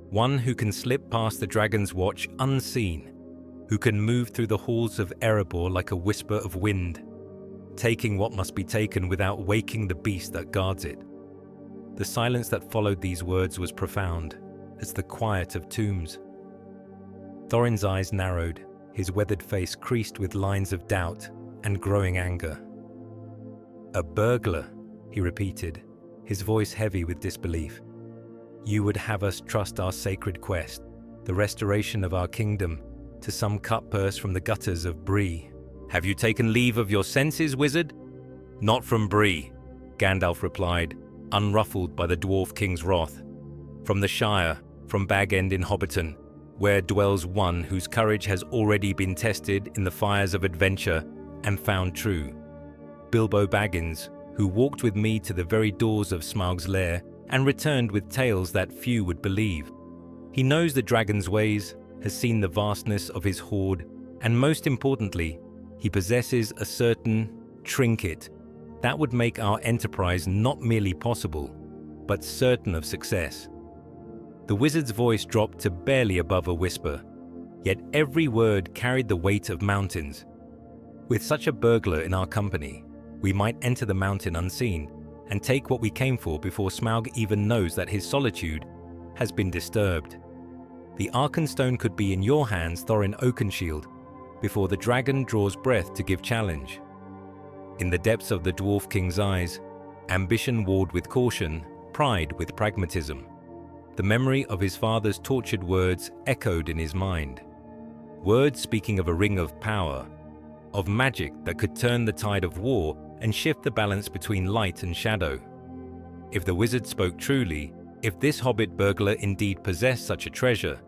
one who can slip past the dragon's watch unseen, who can move through the halls of Erebor like a whisper of wind, taking what must be taken without waking the beast that guards it." The silence that followed these words was profound, as the quiet of tombs. Thorin's eyes narrowed, his weathered face creased with lines of doubt and growing anger. "A burglar," he repeated, his voice heavy with disbelief. "You would have us trust our sacred quest, the restoration of our kingdom, to some cutpurse from the gutters of Bree. Have you taken leave of your senses, wizard?" "Not from Bree," Gandalf replied, unruffled by the Dwarf King's wrath. "From the Shire, from Bag End in Hobbiton, where dwells one whose courage has already been tested in the fires of adventure and found true. Bilbo Baggins, who walked with me to the very doors of Smaug's lair and returned with tales that few would believe. He knows the dragon's ways, has seen the vastness of his hoard, and most importantly, he possesses a certain trinket that would make our enterprise not merely possible, but certain of success." The wizard's voice dropped to barely above a whisper, yet every word carried the weight of mountains. With such a burglar in our company, we might enter the mountain unseen and take what we came for before Smaug even knows that his solitude has been disturbed. The Arkenstone could be in your hands, Thorin Oakenshield, before the dragon draws breath to give challenge. In the depths of the Dwarf King's eyes, ambition warred with caution, pride with pragmatism. The memory of his father's tortured words echoed in his mind. Words speaking of a ring of power, of magic that could turn the tide of war and shift the balance between light and shadow. If the wizard spoke truly, if this hobbit burglar indeed possessed such a treasure,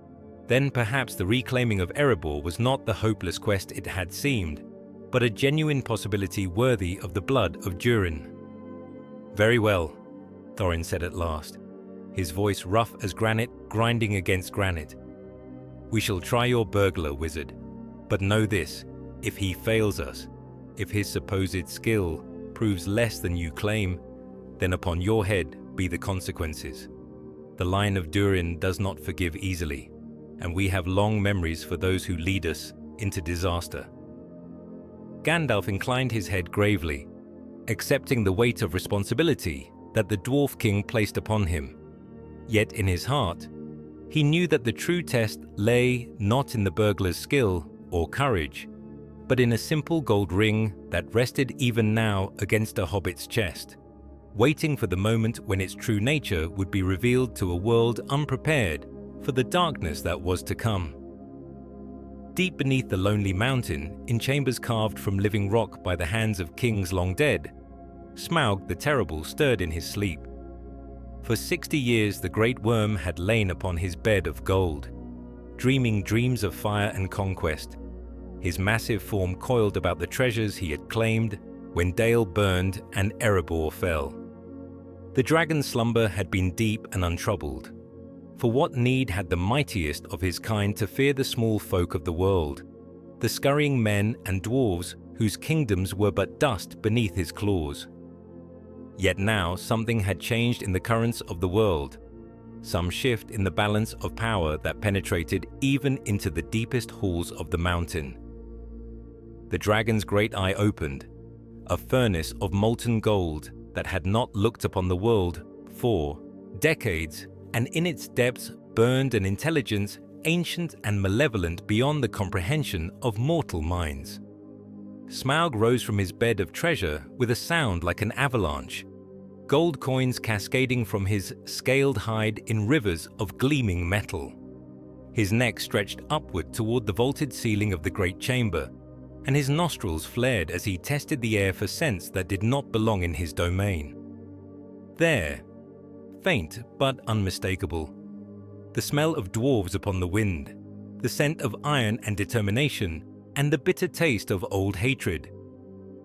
then perhaps the reclaiming of Erebor was not the hopeless quest it had seemed, but a genuine possibility worthy of the blood of Durin. "Very well," Thorin said at last, his voice rough as granite grinding against granite. "We shall try your burglar, wizard, but know this, if he fails us, if his supposed skill proves less than you claim, then upon your head be the consequences. The line of Durin does not forgive easily, and we have long memories for those who lead us into disaster." Gandalf inclined his head gravely, accepting the weight of responsibility that the Dwarf King placed upon him. Yet in his heart, he knew that the true test lay not in the burglar's skill or courage, but in a simple gold ring that rested even now against a hobbit's chest, waiting for the moment when its true nature would be revealed to a world unprepared for the darkness that was to come. Deep beneath the lonely mountain, in chambers carved from living rock by the hands of kings long dead, Smaug the Terrible stirred in his sleep. For 60 years the great worm had lain upon his bed of gold, dreaming dreams of fire and conquest, his massive form coiled about the treasures he had claimed when Dale burned and Erebor fell. The dragon's slumber had been deep and untroubled. For what need had the mightiest of his kind to fear the small folk of the world, the scurrying men and dwarves whose kingdoms were but dust beneath his claws? Yet now something had changed in the currents of the world, some shift in the balance of power that penetrated even into the deepest halls of the mountain. The dragon's great eye opened, a furnace of molten gold that had not looked upon the world for decades, and in its depths burned an intelligence ancient and malevolent beyond the comprehension of mortal minds. Smaug rose from his bed of treasure with a sound like an avalanche, gold coins cascading from his scaled hide in rivers of gleaming metal. His neck stretched upward toward the vaulted ceiling of the great chamber, and his nostrils flared as he tested the air for scents that did not belong in his domain. There, faint but unmistakable, the smell of dwarves upon the wind, the scent of iron and determination, and the bitter taste of old hatred.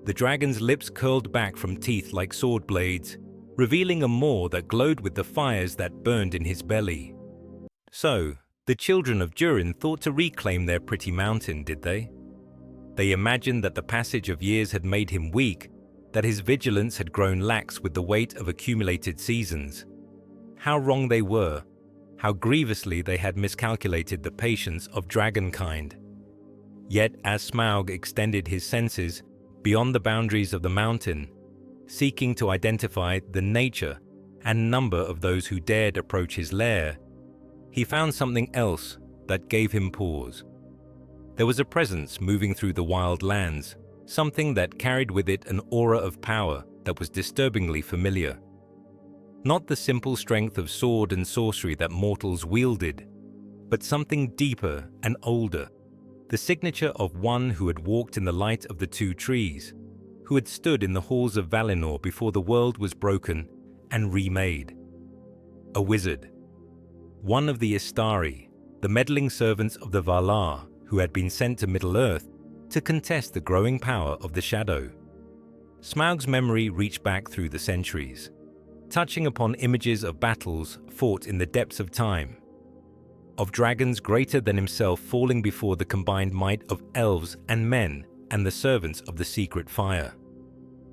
The dragon's lips curled back from teeth like sword blades, revealing a maw that glowed with the fires that burned in his belly. So, the children of Durin thought to reclaim their pretty mountain, did they? They imagined that the passage of years had made him weak, that his vigilance had grown lax with the weight of accumulated seasons. How wrong they were, how grievously they had miscalculated the patience of dragonkind. Yet as Smaug extended his senses beyond the boundaries of the mountain, seeking to identify the nature and number of those who dared approach his lair, he found something else that gave him pause. There was a presence moving through the wild lands, something that carried with it an aura of power that was disturbingly familiar. Not the simple strength of sword and sorcery that mortals wielded, but something deeper and older, the signature of one who had walked in the light of the two trees, who had stood in the halls of Valinor before the world was broken and remade. A wizard, one of the Istari, the meddling servants of the Valar, who had been sent to Middle-earth to contest the growing power of the Shadow. Smaug's memory reached back through the centuries, touching upon images of battles fought in the depths of time, of dragons greater than himself falling before the combined might of elves and men and the servants of the secret fire.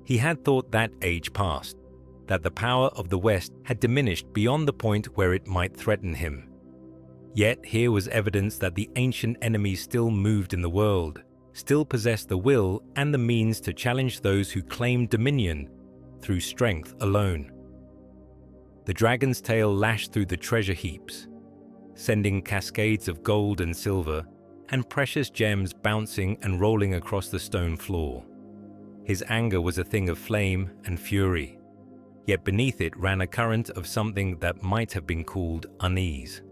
He had thought that age past, that the power of the West had diminished beyond the point where it might threaten him. Yet here was evidence that the ancient enemies still moved in the world, still possessed the will and the means to challenge those who claimed dominion through strength alone. The dragon's tail lashed through the treasure heaps, sending cascades of gold and silver and precious gems bouncing and rolling across the stone floor. His anger was a thing of flame and fury, yet beneath it ran a current of something that might have been called unease.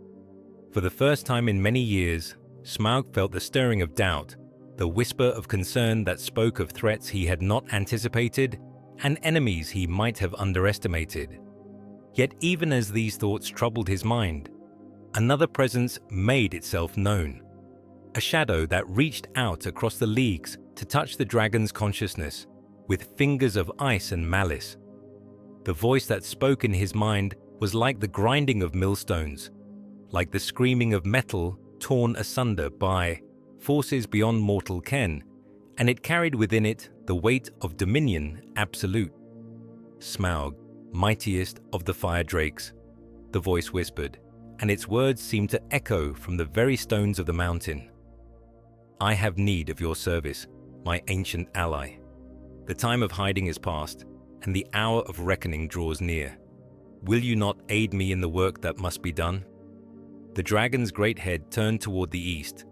For the first time in many years, Smaug felt the stirring of doubt, the whisper of concern that spoke of threats he had not anticipated and enemies he might have underestimated. Yet even as these thoughts troubled his mind, another presence made itself known, a shadow that reached out across the leagues to touch the dragon's consciousness with fingers of ice and malice. The voice that spoke in his mind was like the grinding of millstones, like the screaming of metal torn asunder by forces beyond mortal ken, and it carried within it the weight of dominion absolute. "Smaug, mightiest of the fire drakes," the voice whispered, and its words seemed to echo from the very stones of the mountain. "I have need of your service, my ancient ally. The time of hiding is past, and the hour of reckoning draws near. Will you not aid me in the work that must be done?" The dragon's great head turned toward the east,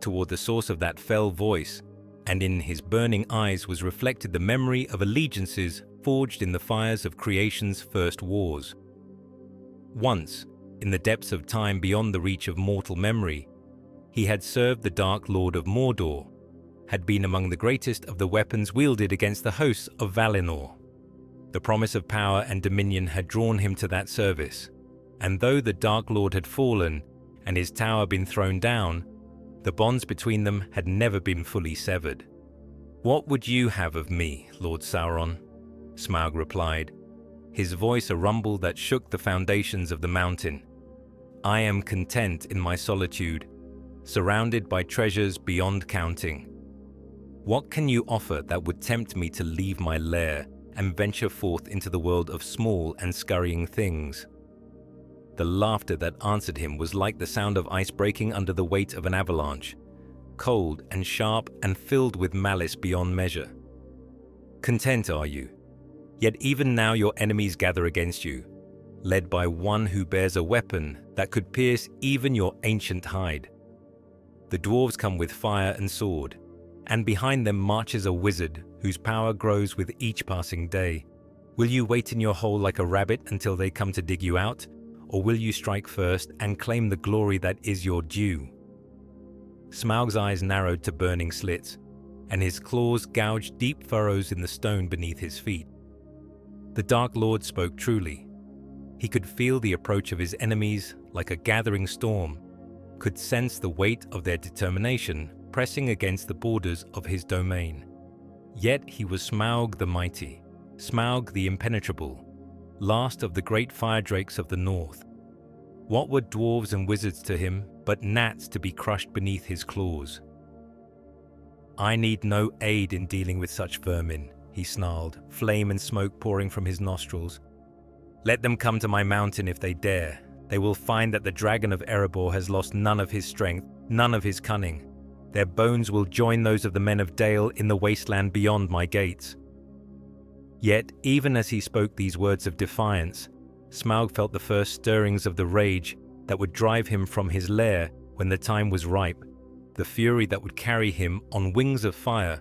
toward the source of that fell voice, and in his burning eyes was reflected the memory of allegiances forged in the fires of creation's first wars. Once, in the depths of time beyond the reach of mortal memory, he had served the Dark Lord of Mordor, had been among the greatest of the weapons wielded against the hosts of Valinor. The promise of power and dominion had drawn him to that service, and though the Dark Lord had fallen and his tower been thrown down, the bonds between them had never been fully severed. "What would you have of me, Lord Sauron?" Smaug replied, his voice a rumble that shook the foundations of the mountain. "I am content in my solitude, surrounded by treasures beyond counting. What can you offer that would tempt me to leave my lair and venture forth into the world of small and scurrying things?" The laughter that answered him was like the sound of ice breaking under the weight of an avalanche, cold and sharp and filled with malice beyond measure. "Content are you? Yet even now your enemies gather against you, led by one who bears a weapon that could pierce even your ancient hide. The dwarves come with fire and sword, and behind them marches a wizard whose power grows with each passing day. Will you wait in your hole like a rabbit until they come to dig you out, or will you strike first and claim the glory that is your due?" Smaug's eyes narrowed to burning slits, and his claws gouged deep furrows in the stone beneath his feet. The Dark Lord spoke truly. He could feel the approach of his enemies like a gathering storm, could sense the weight of their determination pressing against the borders of his domain. Yet he was Smaug the mighty, Smaug the impenetrable, last of the great fire drakes of the north. What were dwarves and wizards to him but gnats to be crushed beneath his claws? "I need no aid in dealing with such vermin," he snarled, flame and smoke pouring from his nostrils. "Let them come to my mountain if they dare. They will find that the dragon of Erebor has lost none of his strength, none of his cunning. Their bones will join those of the men of Dale in the wasteland beyond my gates." Yet, even as he spoke these words of defiance, Smaug felt the first stirrings of the rage that would drive him from his lair when the time was ripe, the fury that would carry him on wings of fire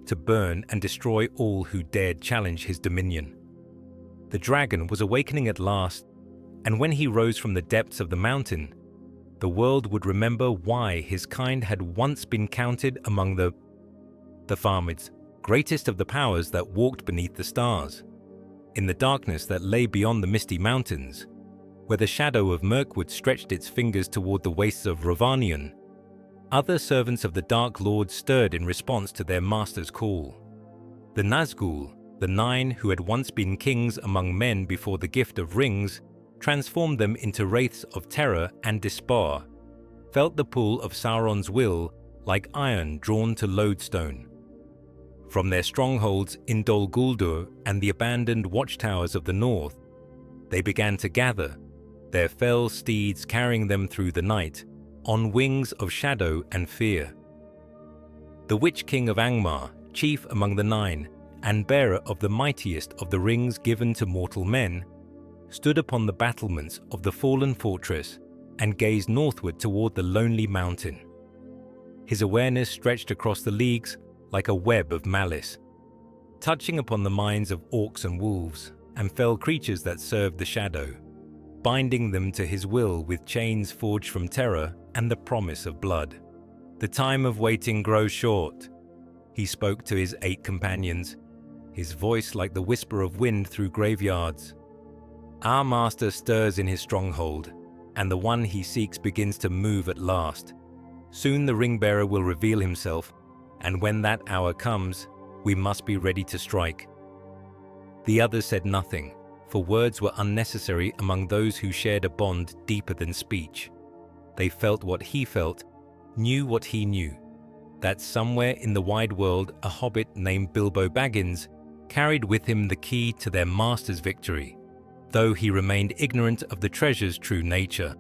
to burn and destroy all who dared challenge his dominion. The dragon was awakening at last, and when he rose from the depths of the mountain, the world would remember why his kind had once been counted among the Farmids, greatest of the powers that walked beneath the stars. In the darkness that lay beyond the misty mountains, where the shadow of Mirkwood stretched its fingers toward the wastes of Rhovanion, other servants of the Dark Lord stirred in response to their master's call. The Nazgul, the 9 who had once been kings among men before the gift of rings, transformed them into wraiths of terror and despair, felt the pull of Sauron's will like iron drawn to lodestone. From their strongholds in Dol Guldur and the abandoned watchtowers of the north, they began to gather, their fell steeds carrying them through the night, on wings of shadow and fear. The Witch King of Angmar, chief among the nine, and bearer of the mightiest of the rings given to mortal men, stood upon the battlements of the fallen fortress and gazed northward toward the lonely mountain. His awareness stretched across the leagues like a web of malice, touching upon the minds of orcs and wolves and fell creatures that served the shadow, binding them to his will with chains forged from terror and the promise of blood. The time of waiting grows short, he spoke to his 8 companions, his voice like the whisper of wind through graveyards. Our master stirs in his stronghold, and the one he seeks begins to move at last. Soon the ring-bearer will reveal himself, and when that hour comes, we must be ready to strike. The others said nothing, for words were unnecessary among those who shared a bond deeper than speech. They felt what he felt, knew what he knew, that somewhere in the wide world a hobbit named Bilbo Baggins carried with him the key to their master's victory, though he remained ignorant of the treasure's true nature.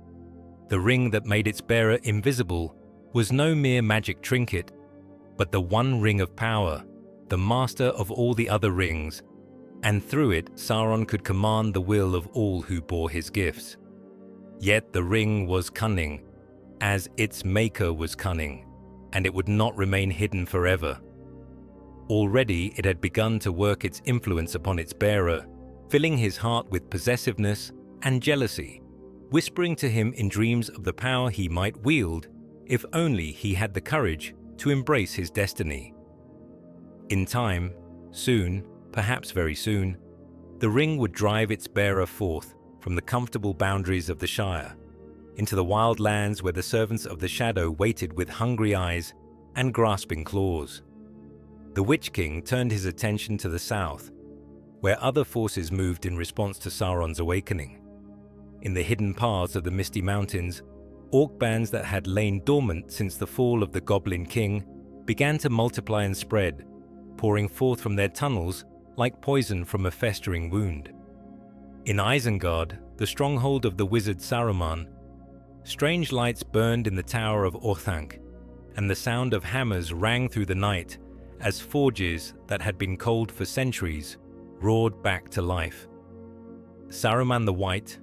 The ring that made its bearer invisible was no mere magic trinket, but the one ring of power, the master of all the other rings, and through it Sauron could command the will of all who bore his gifts. Yet the ring was cunning, as its maker was cunning, and it would not remain hidden forever. Already it had begun to work its influence upon its bearer, filling his heart with possessiveness and jealousy, whispering to him in dreams of the power he might wield if only he had the courage to embrace his destiny. In time, soon, perhaps very soon, the ring would drive its bearer forth from the comfortable boundaries of the Shire, into the wild lands where the servants of the Shadow waited with hungry eyes and grasping claws. The Witch King turned his attention to the south, where other forces moved in response to Sauron's awakening. In the hidden paths of the misty mountains, orc bands that had lain dormant since the fall of the Goblin King began to multiply and spread, pouring forth from their tunnels like poison from a festering wound. In Isengard, the stronghold of the wizard Saruman, strange lights burned in the tower of Orthanc, and the sound of hammers rang through the night as forges that had been cold for centuries roared back to life. Saruman the White,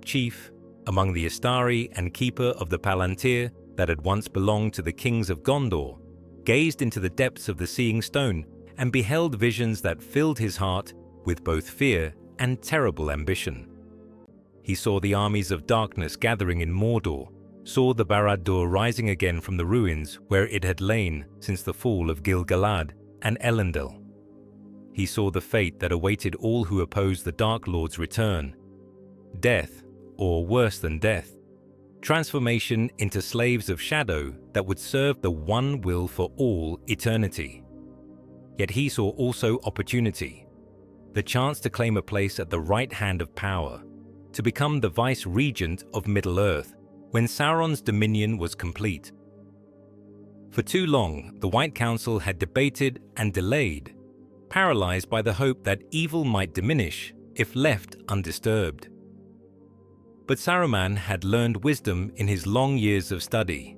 chief among the Istari and keeper of the Palantir that had once belonged to the kings of Gondor, gazed into the depths of the Seeing Stone and beheld visions that filled his heart with both fear and terrible ambition. He saw the armies of darkness gathering in Mordor, saw the Barad-dûr rising again from the ruins where it had lain since the fall of Gil-galad and Elendil. He saw the fate that awaited all who opposed the Dark Lord's return: death, or worse than death, transformation into slaves of shadow that would serve the one will for all eternity. Yet he saw also opportunity, the chance to claim a place at the right hand of power, to become the vice-regent of Middle-earth when Sauron's dominion was complete. For too long, the White Council had debated and delayed, paralyzed by the hope that evil might diminish if left undisturbed. But Saruman had learned wisdom in his long years of study,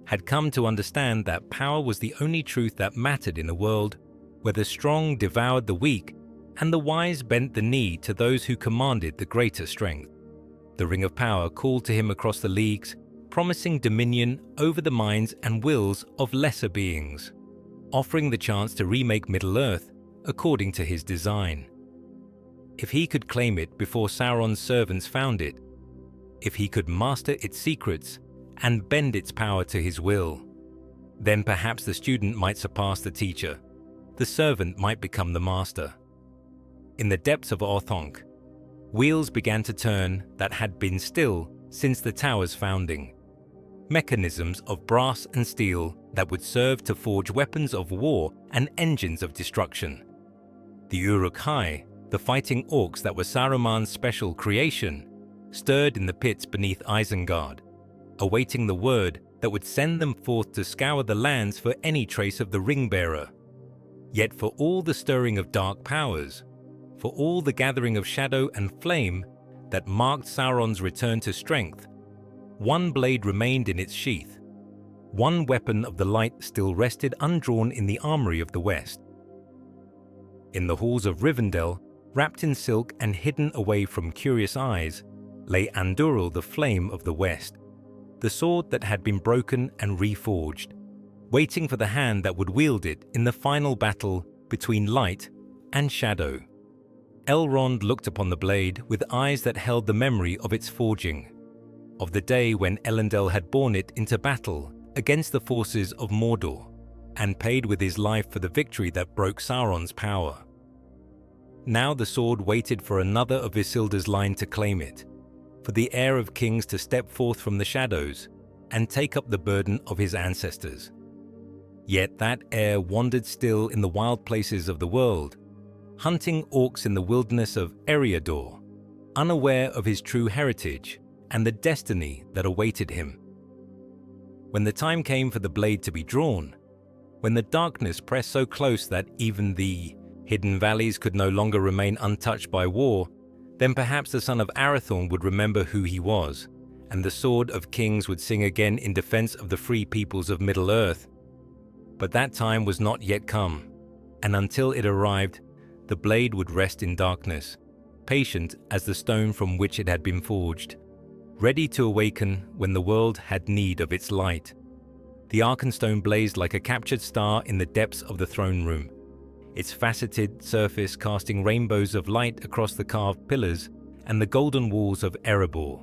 had come to understand that power was the only truth that mattered in a world where the strong devoured the weak and the wise bent the knee to those who commanded the greater strength. The Ring of Power called to him across the leagues, promising dominion over the minds and wills of lesser beings, offering the chance to remake Middle-earth according to his design. If he could claim it before Sauron's servants found it, if he could master its secrets and bend its power to his will, then perhaps the student might surpass the teacher, the servant might become the master. In the depths of Orthanc, wheels began to turn that had been still since the tower's founding. Mechanisms of brass and steel that would serve to forge weapons of war and engines of destruction. The Uruk-hai, the fighting orcs that were Saruman's special creation, stirred in the pits beneath Isengard, awaiting the word that would send them forth to scour the lands for any trace of the ring-bearer. Yet for all the stirring of dark powers, for all the gathering of shadow and flame that marked Sauron's return to strength, one blade remained in its sheath, one weapon of the light still rested undrawn in the armory of the West. In the halls of Rivendell, wrapped in silk and hidden away from curious eyes, lay Andúril, the Flame of the West, the sword that had been broken and reforged, waiting for the hand that would wield it in the final battle between light and shadow. Elrond looked upon the blade with eyes that held the memory of its forging, of the day when Elendil had borne it into battle against the forces of Mordor, and paid with his life for the victory that broke Sauron's power. Now the sword waited for another of Isildur's line to claim it, for the heir of kings to step forth from the shadows and take up the burden of his ancestors. Yet that heir wandered still in the wild places of the world, hunting orcs in the wilderness of Eriador, unaware of his true heritage and the destiny that awaited him. When the time came for the blade to be drawn, when the darkness pressed so close that even the hidden valleys could no longer remain untouched by war, then perhaps the son of Arathorn would remember who he was, and the Sword of Kings would sing again in defense of the free peoples of Middle-earth. But that time was not yet come, and until it arrived, the blade would rest in darkness, patient as the stone from which it had been forged, ready to awaken when the world had need of its light. The Arkenstone blazed like a captured star in the depths of the throne room, its faceted surface casting rainbows of light across the carved pillars and the golden walls of Erebor.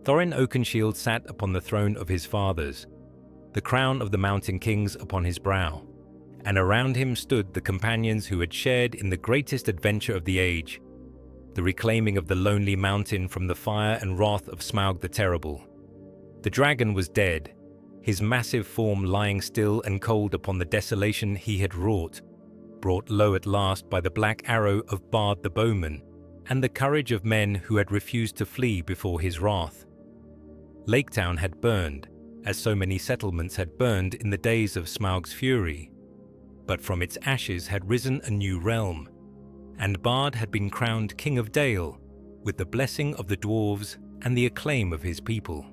Thorin Oakenshield sat upon the throne of his fathers, the crown of the Mountain Kings upon his brow, and around him stood the companions who had shared in the greatest adventure of the age, the reclaiming of the lonely mountain from the fire and wrath of Smaug the Terrible. The dragon was dead, his massive form lying still and cold upon the desolation he had wrought, brought low at last by the black arrow of Bard the Bowman and the courage of men who had refused to flee before his wrath. Laketown had burned, as so many settlements had burned in the days of Smaug's fury, but from its ashes had risen a new realm, and Bard had been crowned King of Dale, with the blessing of the dwarves and the acclaim of his people.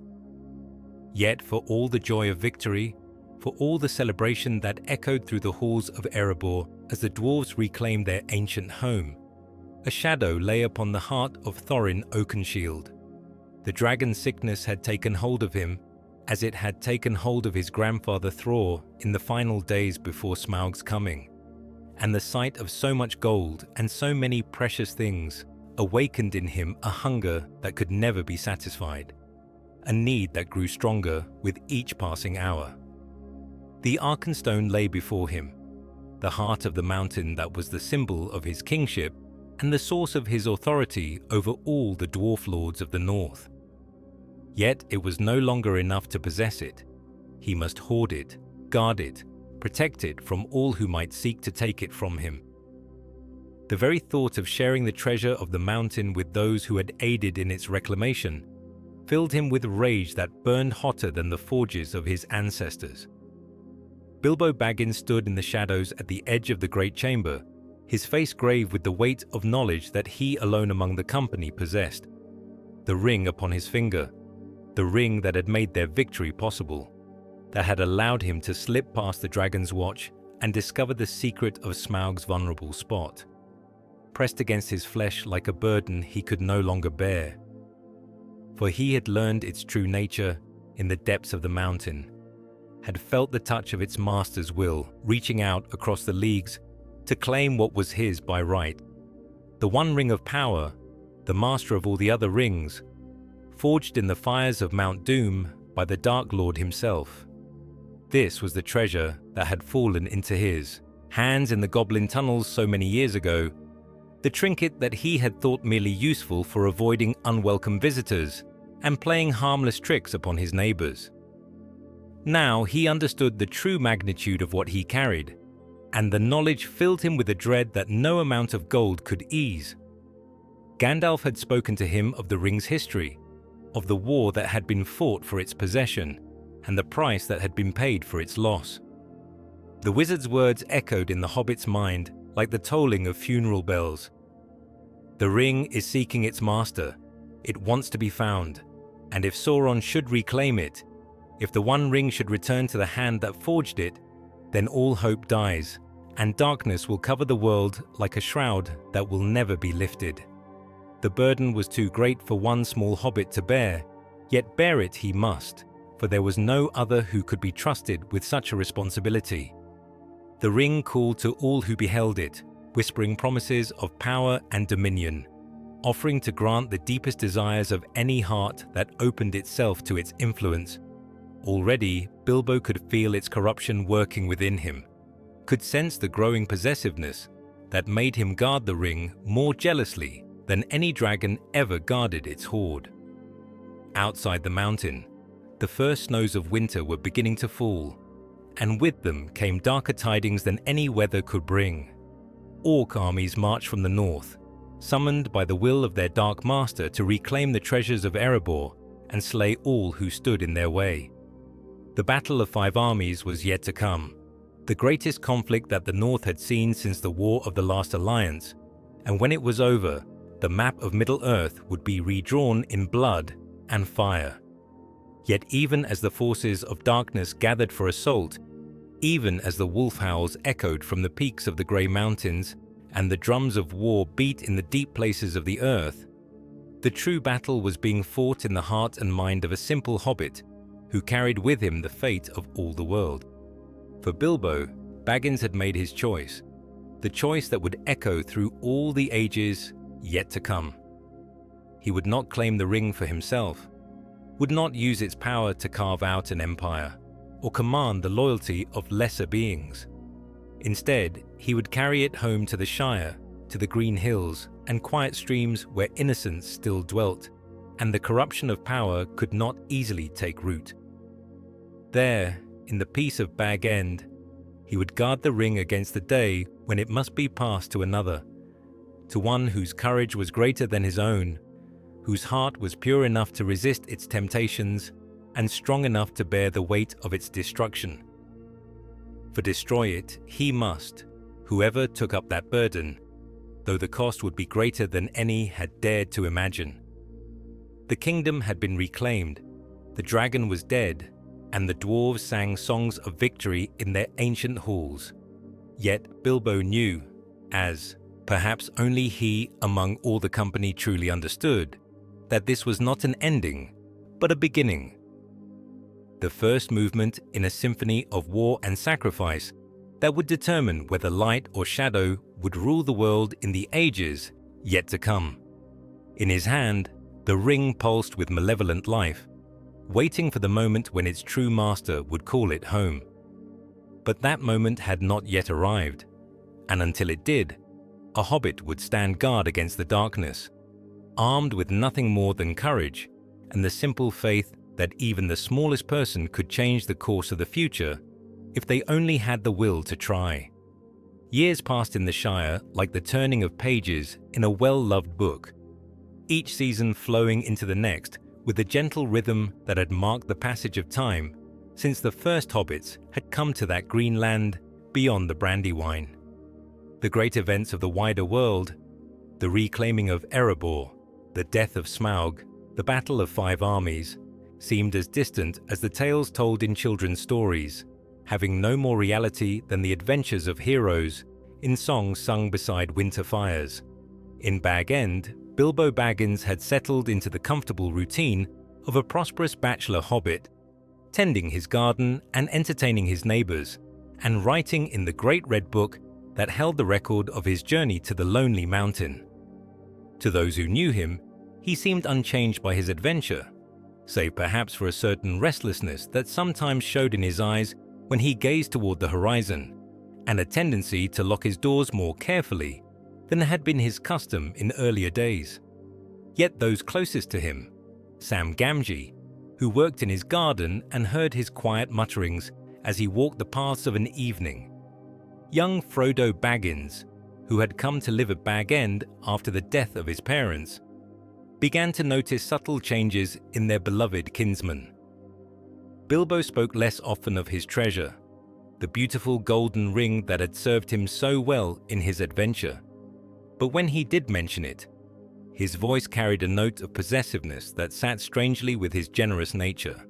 Yet for all the joy of victory, for all the celebration that echoed through the halls of Erebor as the dwarves reclaimed their ancient home, a shadow lay upon the heart of Thorin Oakenshield. The dragon sickness had taken hold of him, as it had taken hold of his grandfather Thror in the final days before Smaug's coming, and the sight of so much gold and so many precious things awakened in him a hunger that could never be satisfied, a need that grew stronger with each passing hour. The Arkenstone lay before him, the heart of the mountain that was the symbol of his kingship and the source of his authority over all the dwarf lords of the north. Yet it was no longer enough to possess it. He must hoard it, guard it, protect it from all who might seek to take it from him. The very thought of sharing the treasure of the mountain with those who had aided in its reclamation filled him with rage that burned hotter than the forges of his ancestors. Bilbo Baggins stood in the shadows at the edge of the great chamber, his face grave with the weight of knowledge that he alone among the company possessed. The ring upon his finger, the ring that had made their victory possible, that had allowed him to slip past the dragon's watch and discover the secret of Smaug's vulnerable spot, pressed against his flesh like a burden he could no longer bear. For he had learned its true nature in the depths of the mountain, had felt the touch of its master's will reaching out across the leagues to claim what was his by right. The one ring of power, the master of all the other rings, forged in the fires of Mount Doom by the Dark Lord himself. This was the treasure that had fallen into his hands in the goblin tunnels so many years ago, the trinket that he had thought merely useful for avoiding unwelcome visitors and playing harmless tricks upon his neighbors. Now he understood the true magnitude of what he carried, and the knowledge filled him with a dread that no amount of gold could ease. Gandalf had spoken to him of the ring's history, of the war that had been fought for its possession, and the price that had been paid for its loss. The wizard's words echoed in the hobbit's mind like the tolling of funeral bells. The ring is seeking its master. It wants to be found, and if Sauron should reclaim it, If the One Ring should return to the hand that forged it, then all hope dies, and darkness will cover the world like a shroud that will never be lifted. The burden was too great for one small hobbit to bear, yet bear it he must, for there was no other who could be trusted with such a responsibility. The ring called to all who beheld it, whispering promises of power and dominion, offering to grant the deepest desires of any heart that opened itself to its influence. Already, Bilbo could feel its corruption working within him, could sense the growing possessiveness that made him guard the ring more jealously than any dragon ever guarded its hoard. Outside the mountain, the first snows of winter were beginning to fall, and with them came darker tidings than any weather could bring. Orc armies marched from the north, summoned by the will of their dark master to reclaim the treasures of Erebor and slay all who stood in their way. The Battle of Five Armies was yet to come, the greatest conflict that the North had seen since the War of the Last Alliance, and when it was over, the map of Middle-earth would be redrawn in blood and fire. Yet even as the forces of darkness gathered for assault, even as the wolf howls echoed from the peaks of the Grey Mountains and the drums of war beat in the deep places of the earth, the true battle was being fought in the heart and mind of a simple hobbit who carried with him the fate of all the world. For Bilbo, Baggins had made his choice, the choice that would echo through all the ages yet to come. He would not claim the ring for himself, would not use its power to carve out an empire, or command the loyalty of lesser beings. Instead, he would carry it home to the Shire, to the green hills and quiet streams where innocence still dwelt, and the corruption of power could not easily take root. There, in the peace of Bag End, he would guard the ring against the day when it must be passed to another, to one whose courage was greater than his own, whose heart was pure enough to resist its temptations and strong enough to bear the weight of its destruction. For destroy it he must, whoever took up that burden, though the cost would be greater than any had dared to imagine. The kingdom had been reclaimed, the dragon was dead, and the dwarves sang songs of victory in their ancient halls. Yet Bilbo knew, as perhaps only he among all the company truly understood, that this was not an ending, but a beginning. The first movement in a symphony of war and sacrifice that would determine whether light or shadow would rule the world in the ages yet to come. In his hand, the ring pulsed with malevolent life, waiting for the moment when its true master would call it home. But that moment had not yet arrived, and until it did, a hobbit would stand guard against the darkness, armed with nothing more than courage and the simple faith that even the smallest person could change the course of the future if they only had the will to try. Years passed in the Shire like the turning of pages in a well-loved book, each season flowing into the next with the gentle rhythm that had marked the passage of time since the first hobbits had come to that green land beyond the Brandywine. The great events of the wider world, the reclaiming of Erebor, the death of Smaug, the Battle of Five Armies, seemed as distant as the tales told in children's stories, having no more reality than the adventures of heroes in songs sung beside winter fires. In Bag End, Bilbo Baggins had settled into the comfortable routine of a prosperous bachelor hobbit, tending his garden and entertaining his neighbors, and writing in the great red book that held the record of his journey to the lonely mountain. To those who knew him, he seemed unchanged by his adventure, save perhaps for a certain restlessness that sometimes showed in his eyes when he gazed toward the horizon, and a tendency to lock his doors more carefully than had been his custom in earlier days. Yet those closest to him, Sam Gamgee, who worked in his garden and heard his quiet mutterings as he walked the paths of an evening, young Frodo Baggins, who had come to live at Bag End after the death of his parents, began to notice subtle changes in their beloved kinsman. Bilbo spoke less often of his treasure, the beautiful golden ring that had served him so well in his adventure. But when he did mention it, his voice carried a note of possessiveness that sat strangely with his generous nature.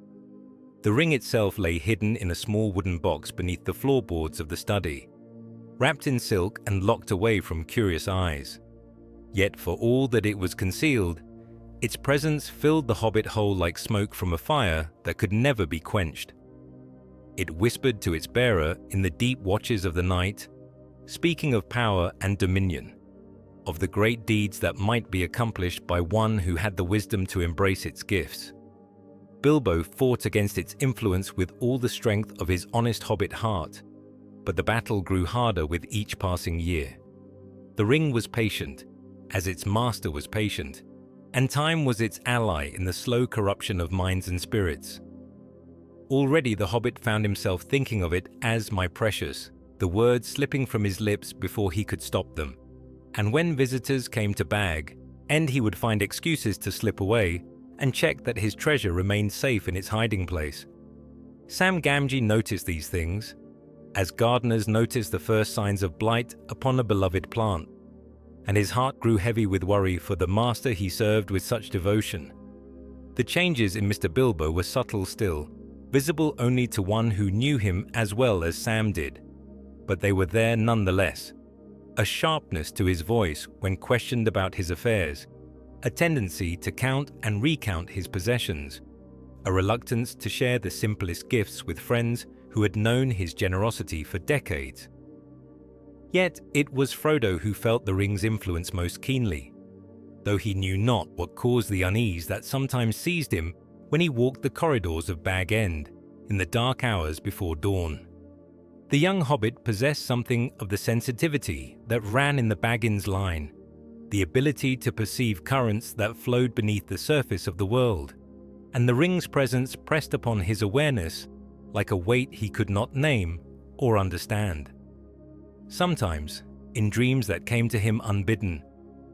The ring itself lay hidden in a small wooden box beneath the floorboards of the study, wrapped in silk and locked away from curious eyes. Yet for all that it was concealed, its presence filled the hobbit hole like smoke from a fire that could never be quenched. It whispered to its bearer in the deep watches of the night, speaking of power and dominion, of the great deeds that might be accomplished by one who had the wisdom to embrace its gifts. Bilbo fought against its influence with all the strength of his honest hobbit heart, but the battle grew harder with each passing year. The ring was patient, as its master was patient, and time was its ally in the slow corruption of minds and spirits. Already the hobbit found himself thinking of it as my precious, the words slipping from his lips before he could stop them. And when visitors came to Bag End, he would find excuses to slip away and check that his treasure remained safe in its hiding place. Sam Gamgee noticed these things, as gardeners notice the first signs of blight upon a beloved plant, and his heart grew heavy with worry for the master he served with such devotion. The changes in Mr. Bilbo were subtle still, visible only to one who knew him as well as Sam did, but they were there nonetheless. A sharpness to his voice when questioned about his affairs, a tendency to count and recount his possessions, a reluctance to share the simplest gifts with friends who had known his generosity for decades. Yet it was Frodo who felt the ring's influence most keenly, though he knew not what caused the unease that sometimes seized him when he walked the corridors of Bag End in the dark hours before dawn. The young hobbit possessed something of the sensitivity that ran in the Baggins line, the ability to perceive currents that flowed beneath the surface of the world, and the ring's presence pressed upon his awareness like a weight he could not name or understand. Sometimes, in dreams that came to him unbidden,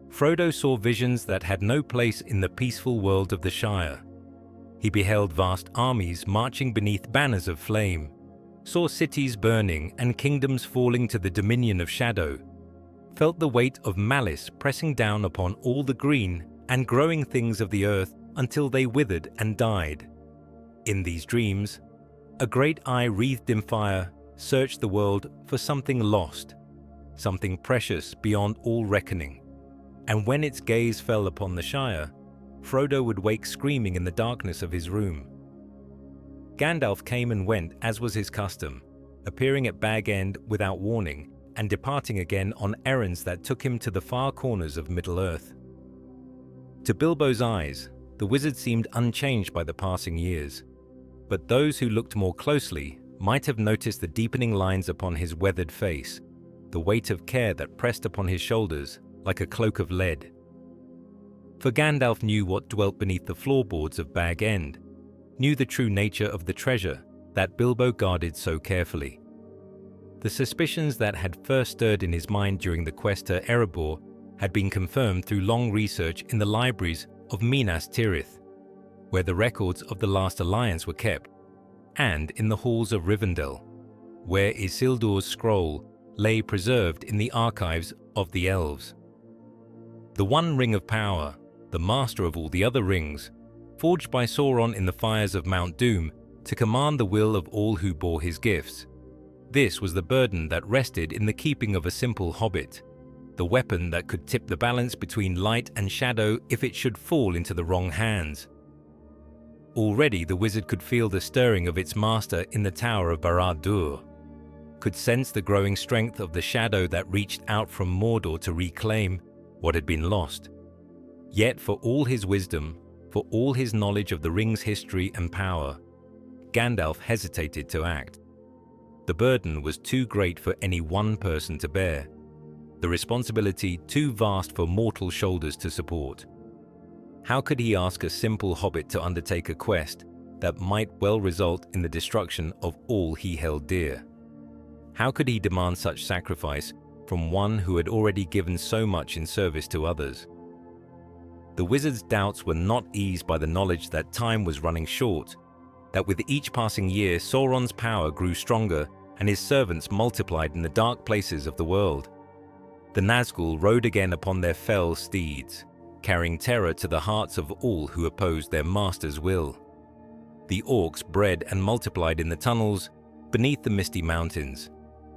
Frodo saw visions that had no place in the peaceful world of the Shire. He beheld vast armies marching beneath banners of flame, saw cities burning and kingdoms falling to the dominion of shadow, felt the weight of malice pressing down upon all the green and growing things of the earth until they withered and died. In these dreams, a great eye wreathed in fire searched the world for something lost, something precious beyond all reckoning, and when its gaze fell upon the Shire, Frodo would wake screaming in the darkness of his room. Gandalf came and went as was his custom, appearing at Bag End without warning and departing again on errands that took him to the far corners of Middle-earth. To Bilbo's eyes, the wizard seemed unchanged by the passing years, but those who looked more closely might have noticed the deepening lines upon his weathered face, the weight of care that pressed upon his shoulders like a cloak of lead. For Gandalf knew what dwelt beneath the floorboards of Bag End, knew the true nature of the treasure that Bilbo guarded so carefully. The suspicions that had first stirred in his mind during the quest to Erebor had been confirmed through long research in the libraries of Minas Tirith, where the records of the last alliance were kept, and in the halls of Rivendell, where Isildur's scroll lay preserved in the archives of the elves. The one ring of power, the master of all the other rings, forged by Sauron in the fires of Mount Doom to command the will of all who bore his gifts. This was the burden that rested in the keeping of a simple hobbit, the weapon that could tip the balance between light and shadow if it should fall into the wrong hands. Already the wizard could feel the stirring of its master in the Tower of Barad-dûr, could sense the growing strength of the shadow that reached out from Mordor to reclaim what had been lost. Yet for all his wisdom, for all his knowledge of the ring's history and power, Gandalf hesitated to act. The burden was too great for any one person to bear, the responsibility too vast for mortal shoulders to support. How could he ask a simple hobbit to undertake a quest that might well result in the destruction of all he held dear? How could he demand such sacrifice from one who had already given so much in service to others? The wizard's doubts were not eased by the knowledge that time was running short, that with each passing year Sauron's power grew stronger and his servants multiplied in the dark places of the world. The Nazgûl rode again upon their fell steeds, carrying terror to the hearts of all who opposed their master's will. the orcs bred and multiplied in the tunnels beneath the misty mountains,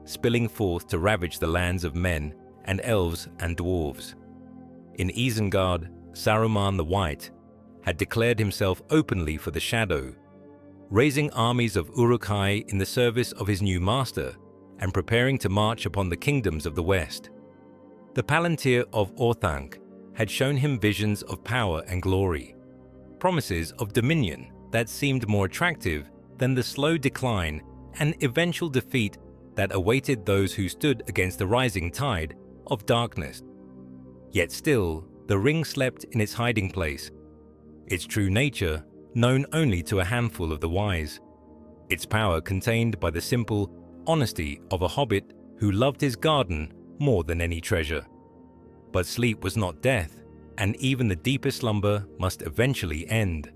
spilling forth to ravage the lands of men and elves and dwarves. In Isengard, Saruman the White had declared himself openly for the Shadow, raising armies of Uruk-hai in the service of his new master and preparing to march upon the kingdoms of the West. The Palantir of Orthanc had shown him visions of power and glory, promises of dominion that seemed more attractive than the slow decline and eventual defeat that awaited those who stood against the rising tide of darkness. Yet still, the ring slept in its hiding place, its true nature known only to a handful of the wise, its power contained by the simple honesty of a hobbit who loved his garden more than any treasure. But sleep was not death, and even the deepest slumber must eventually end.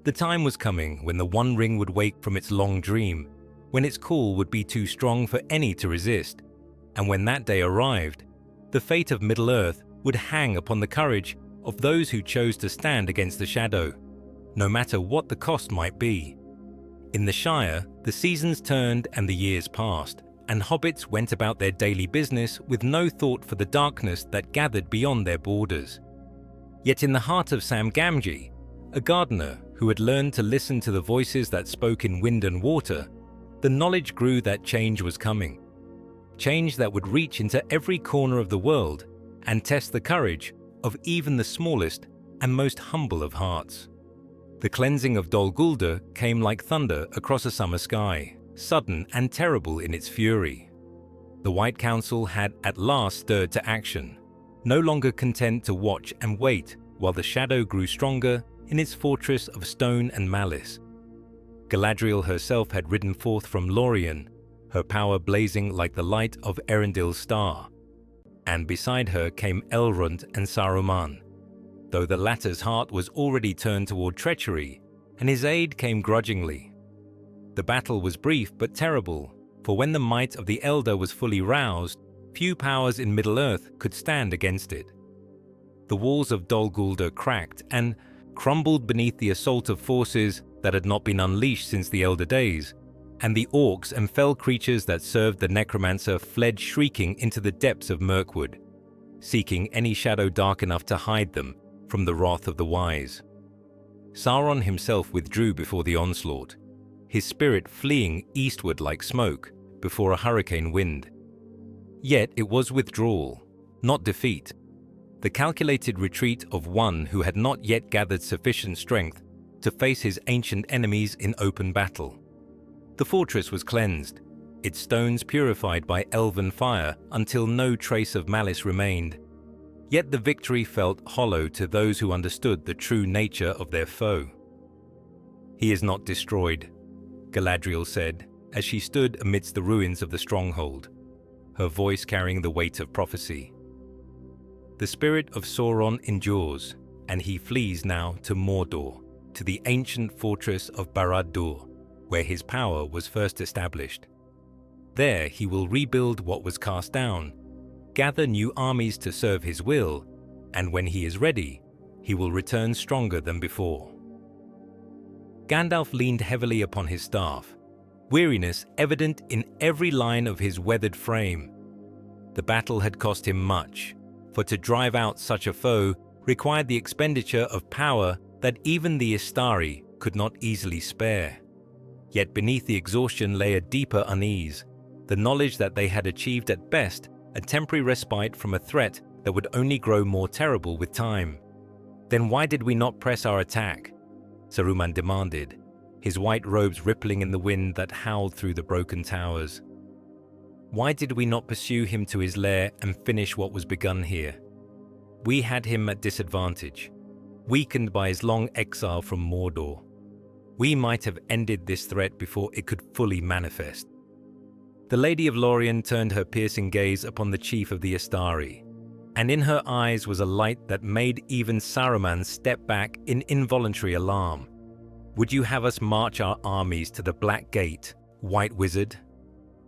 The time was coming when the One Ring would wake from its long dream, when its call would be too strong for any to resist, and when that day arrived, the fate of Middle-earth would hang upon the courage of those who chose to stand against the Shadow, no matter what the cost might be. In the Shire, the seasons turned and the years passed, and hobbits went about their daily business with no thought for the darkness that gathered beyond their borders. Yet in the heart of Sam Gamgee, a gardener who had learned to listen to the voices that spoke in wind and water, the knowledge grew that change was coming. Change that would reach into every corner of the world and test the courage of even the smallest and most humble of hearts. The cleansing of Dol Guldur came like thunder across a summer sky, sudden and terrible in its fury. The White Council had at last stirred to action, no longer content to watch and wait while the Shadow grew stronger in its fortress of stone and malice. Galadriel herself had ridden forth from Lorien, her power blazing like the light of Erendil's star, and beside her came Elrond and Saruman, though the latter's heart was already turned toward treachery, and his aid came grudgingly. The battle was brief but terrible, for when the might of the Elder was fully roused, few powers in Middle-earth could stand against it. The walls of Dol Guldur cracked and crumbled beneath the assault of forces that had not been unleashed since the Elder days, and the orcs and fell creatures that served the necromancer fled shrieking into the depths of Mirkwood, seeking any shadow dark enough to hide them from the wrath of the wise. Sauron himself withdrew before the onslaught, his spirit fleeing eastward like smoke before a hurricane wind. Yet it was withdrawal, not defeat, the calculated retreat of one who had not yet gathered sufficient strength to face his ancient enemies in open battle. The fortress was cleansed, its stones purified by elven fire until no trace of malice remained. Yet the victory felt hollow to those who understood the true nature of their foe. "He is not destroyed," Galadriel said as she stood amidst the ruins of the stronghold, her voice carrying the weight of prophecy. "The spirit of Sauron endures, and he flees now to Mordor, to the ancient fortress of Barad-dûr, where his power was first established. There he will rebuild what was cast down, gather new armies to serve his will, and when he is ready, he will return stronger than before." Gandalf leaned heavily upon his staff, weariness evident in every line of his weathered frame. The battle had cost him much, for to drive out such a foe required the expenditure of power that even the Istari could not easily spare. Yet beneath the exhaustion lay a deeper unease, the knowledge that they had achieved at best a temporary respite from a threat that would only grow more terrible with time. "Then why did we not press our attack?" Saruman demanded, his white robes rippling in the wind that howled through the broken towers. "Why did we not pursue him to his lair and finish what was begun here? We had him at disadvantage, weakened by his long exile from Mordor. We might have ended this threat before it could fully manifest." The Lady of Lorien turned her piercing gaze upon the chief of the Istari, and in her eyes was a light that made even Saruman step back in involuntary alarm. "Would you have us march our armies to the Black Gate, White Wizard?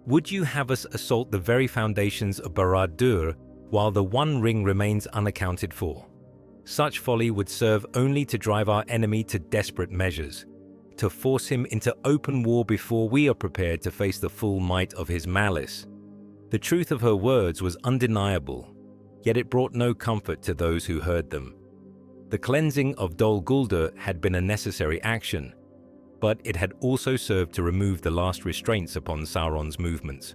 Would you have us assault the very foundations of Barad-dûr while the One Ring remains unaccounted for? Such folly would serve only to drive our enemy to desperate measures, to force him into open war before we are prepared to face the full might of his malice. The truth of her words was undeniable, yet it brought no comfort to those who heard them. The cleansing of Dol Guldur had been a necessary action, but it had also served to remove the last restraints upon Sauron's movements.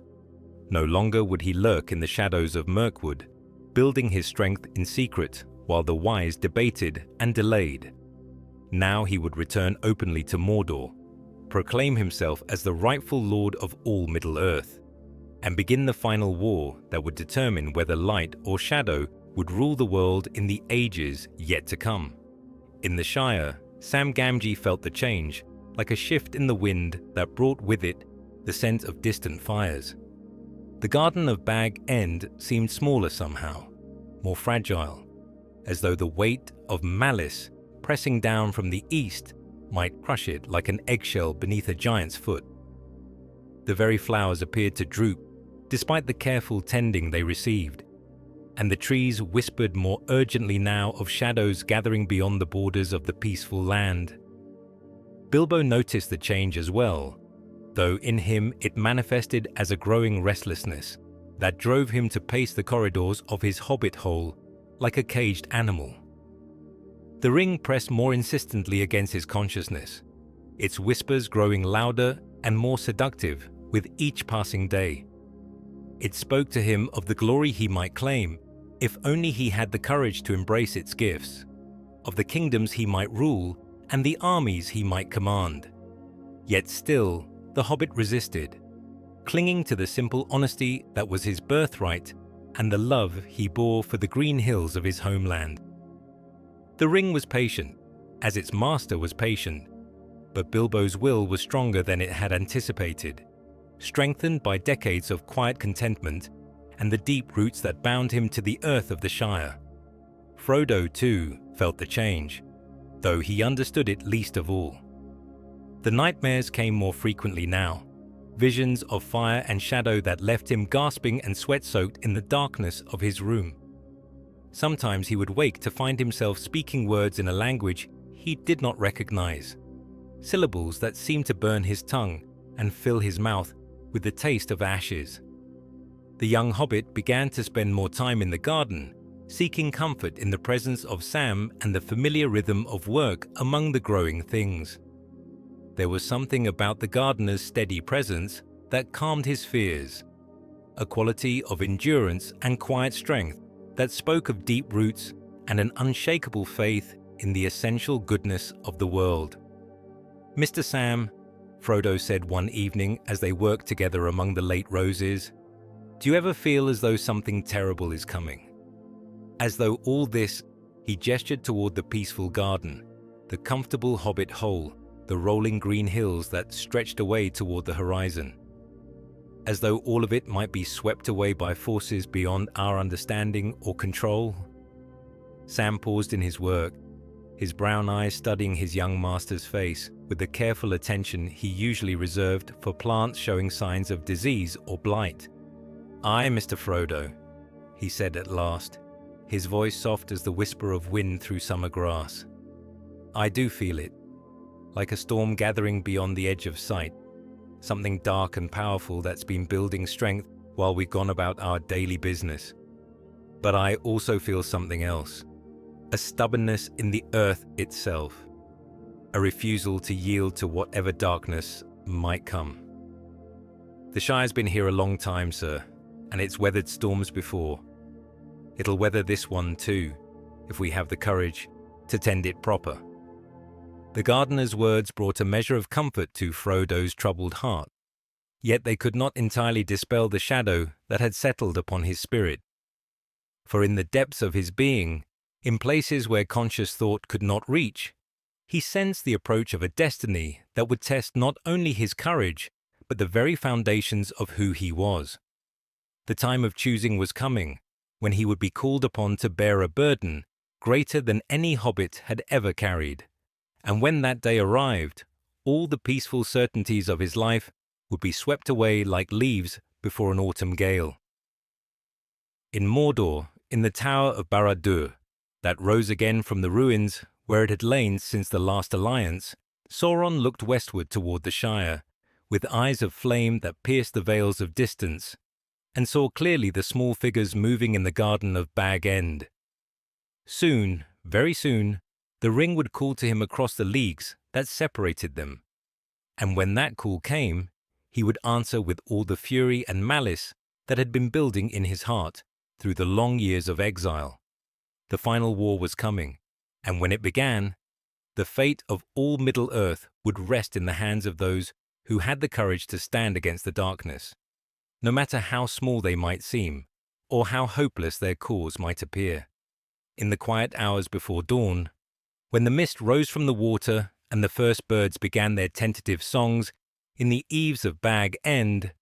No longer would he lurk in the shadows of Mirkwood, building his strength in secret while the wise debated and delayed. Now he would return openly to Mordor, proclaim himself as the rightful lord of all Middle-earth, and begin the final war that would determine whether light or shadow would rule the world in the ages yet to come. In the Shire, Sam Gamgee felt the change, like a shift in the wind that brought with it the scent of distant fires. The Garden of Bag End seemed smaller somehow, more fragile, as though the weight of malice pressing down from the east might crush it like an eggshell beneath a giant's foot. The very flowers appeared to droop, despite the careful tending they received, and the trees whispered more urgently now of shadows gathering beyond the borders of the peaceful land. Bilbo noticed the change as well, though in him it manifested as a growing restlessness that drove him to pace the corridors of his hobbit hole like a caged animal. The ring pressed more insistently against his consciousness, its whispers growing louder and more seductive with each passing day. It spoke to him of the glory he might claim if only he had the courage to embrace its gifts, of the kingdoms he might rule and the armies he might command. Yet still, the hobbit resisted, clinging to the simple honesty that was his birthright and the love he bore for the green hills of his homeland. The ring was patient, as its master was patient, but Bilbo's will was stronger than it had anticipated, strengthened by decades of quiet contentment and the deep roots that bound him to the earth of the Shire. Frodo, too, felt the change, though he understood it least of all. The nightmares came more frequently now, visions of fire and shadow that left him gasping and sweat-soaked in the darkness of his room. Sometimes he would wake to find himself speaking words in a language he did not recognize, syllables that seemed to burn his tongue and fill his mouth with the taste of ashes. The young hobbit began to spend more time in the garden, seeking comfort in the presence of Sam and the familiar rhythm of work among the growing things. There was something about the gardener's steady presence that calmed his fears, a quality of endurance and quiet strength that spoke of deep roots and an unshakable faith in the essential goodness of the world. "Mr. Sam," Frodo said one evening as they worked together among the late roses, "do you ever feel as though something terrible is coming? As though all this," he gestured toward the peaceful garden, the comfortable hobbit hole, the rolling green hills that stretched away toward the horizon. "As though all of it might be swept away by forces beyond our understanding or control?" Sam paused in his work, his brown eyes studying his young master's face with the careful attention he usually reserved for plants showing signs of disease or blight. "Aye, Mr. Frodo," he said at last, his voice soft as the whisper of wind through summer grass. "I do feel it, like a storm gathering beyond the edge of sight, something dark and powerful that's been building strength while we've gone about our daily business. But I also feel something else, a stubbornness in the earth itself, a refusal to yield to whatever darkness might come. The Shire's been here a long time, sir, and it's weathered storms before. It'll weather this one too, if we have the courage to tend it proper." The gardener's words brought a measure of comfort to Frodo's troubled heart, yet they could not entirely dispel the shadow that had settled upon his spirit. For in the depths of his being, in places where conscious thought could not reach, he sensed the approach of a destiny that would test not only his courage, but the very foundations of who he was. The time of choosing was coming, when he would be called upon to bear a burden greater than any hobbit had ever carried. And when that day arrived, all the peaceful certainties of his life would be swept away like leaves before an autumn gale. In Mordor, in the Tower of Barad-dûr, that rose again from the ruins where it had lain since the last alliance, Sauron looked westward toward the Shire, with eyes of flame that pierced the veils of distance, and saw clearly the small figures moving in the garden of Bag End. Soon, very soon, the ring would call to him across the leagues that separated them. And when that call came, he would answer with all the fury and malice that had been building in his heart through the long years of exile. The final war was coming, and when it began, the fate of all Middle-earth would rest in the hands of those who had the courage to stand against the darkness, no matter how small they might seem, or how hopeless their cause might appear. In the quiet hours before dawn, when the mist rose from the water and the first birds began their tentative songs in the eaves of Bag End,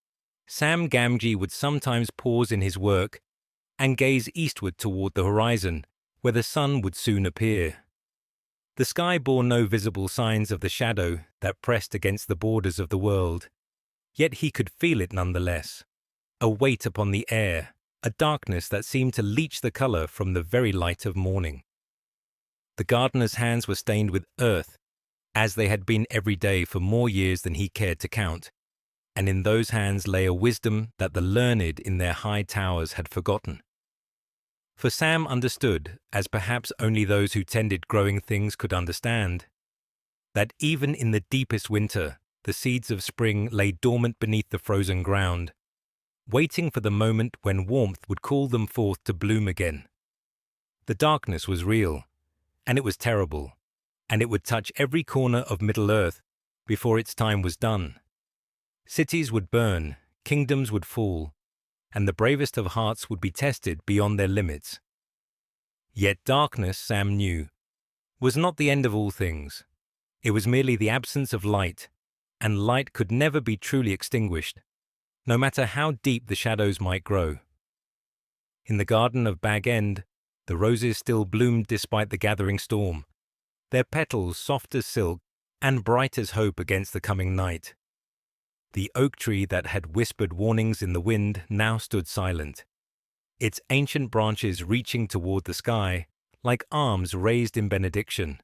Sam Gamgee would sometimes pause in his work and gaze eastward toward the horizon, where the sun would soon appear. The sky bore no visible signs of the shadow that pressed against the borders of the world, yet he could feel it nonetheless, a weight upon the air, a darkness that seemed to leach the color from the very light of morning. The gardener's hands were stained with earth, as they had been every day for more years than he cared to count, and in those hands lay a wisdom that the learned in their high towers had forgotten. For Sam understood, as perhaps only those who tended growing things could understand, that even in the deepest winter, the seeds of spring lay dormant beneath the frozen ground, waiting for the moment when warmth would call them forth to bloom again. The darkness was real, and it was terrible, and it would touch every corner of Middle-earth before its time was done. Cities would burn, kingdoms would fall, and the bravest of hearts would be tested beyond their limits. Yet darkness, Sam knew, was not the end of all things. It was merely the absence of light, and light could never be truly extinguished, no matter how deep the shadows might grow. In the garden of Bag End, the roses still bloomed despite the gathering storm, their petals soft as silk and bright as hope against the coming night. The oak tree that had whispered warnings in the wind now stood silent, its ancient branches reaching toward the sky like arms raised in benediction.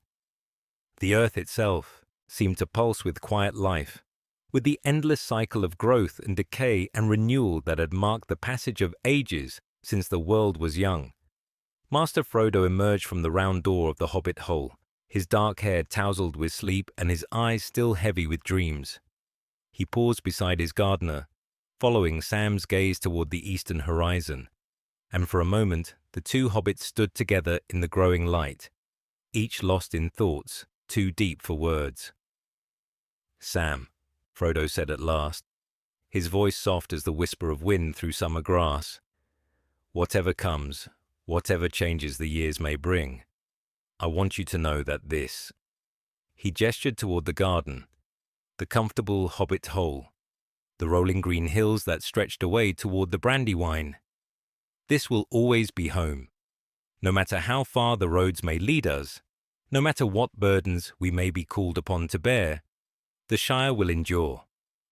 The earth itself seemed to pulse with quiet life, with the endless cycle of growth and decay and renewal that had marked the passage of ages since the world was young. Master Frodo emerged from the round door of the hobbit hole, his dark hair tousled with sleep and his eyes still heavy with dreams. He paused beside his gardener, following Sam's gaze toward the eastern horizon, and for a moment the two hobbits stood together in the growing light, each lost in thoughts too deep for words. "Sam," Frodo said at last, his voice soft as the whisper of wind through summer grass, "whatever comes, whatever changes the years may bring, I want you to know that this—" He gestured toward the garden, the comfortable hobbit hole, the rolling green hills that stretched away toward the Brandywine. "This will always be home. No matter how far the roads may lead us, no matter what burdens we may be called upon to bear, the Shire will endure.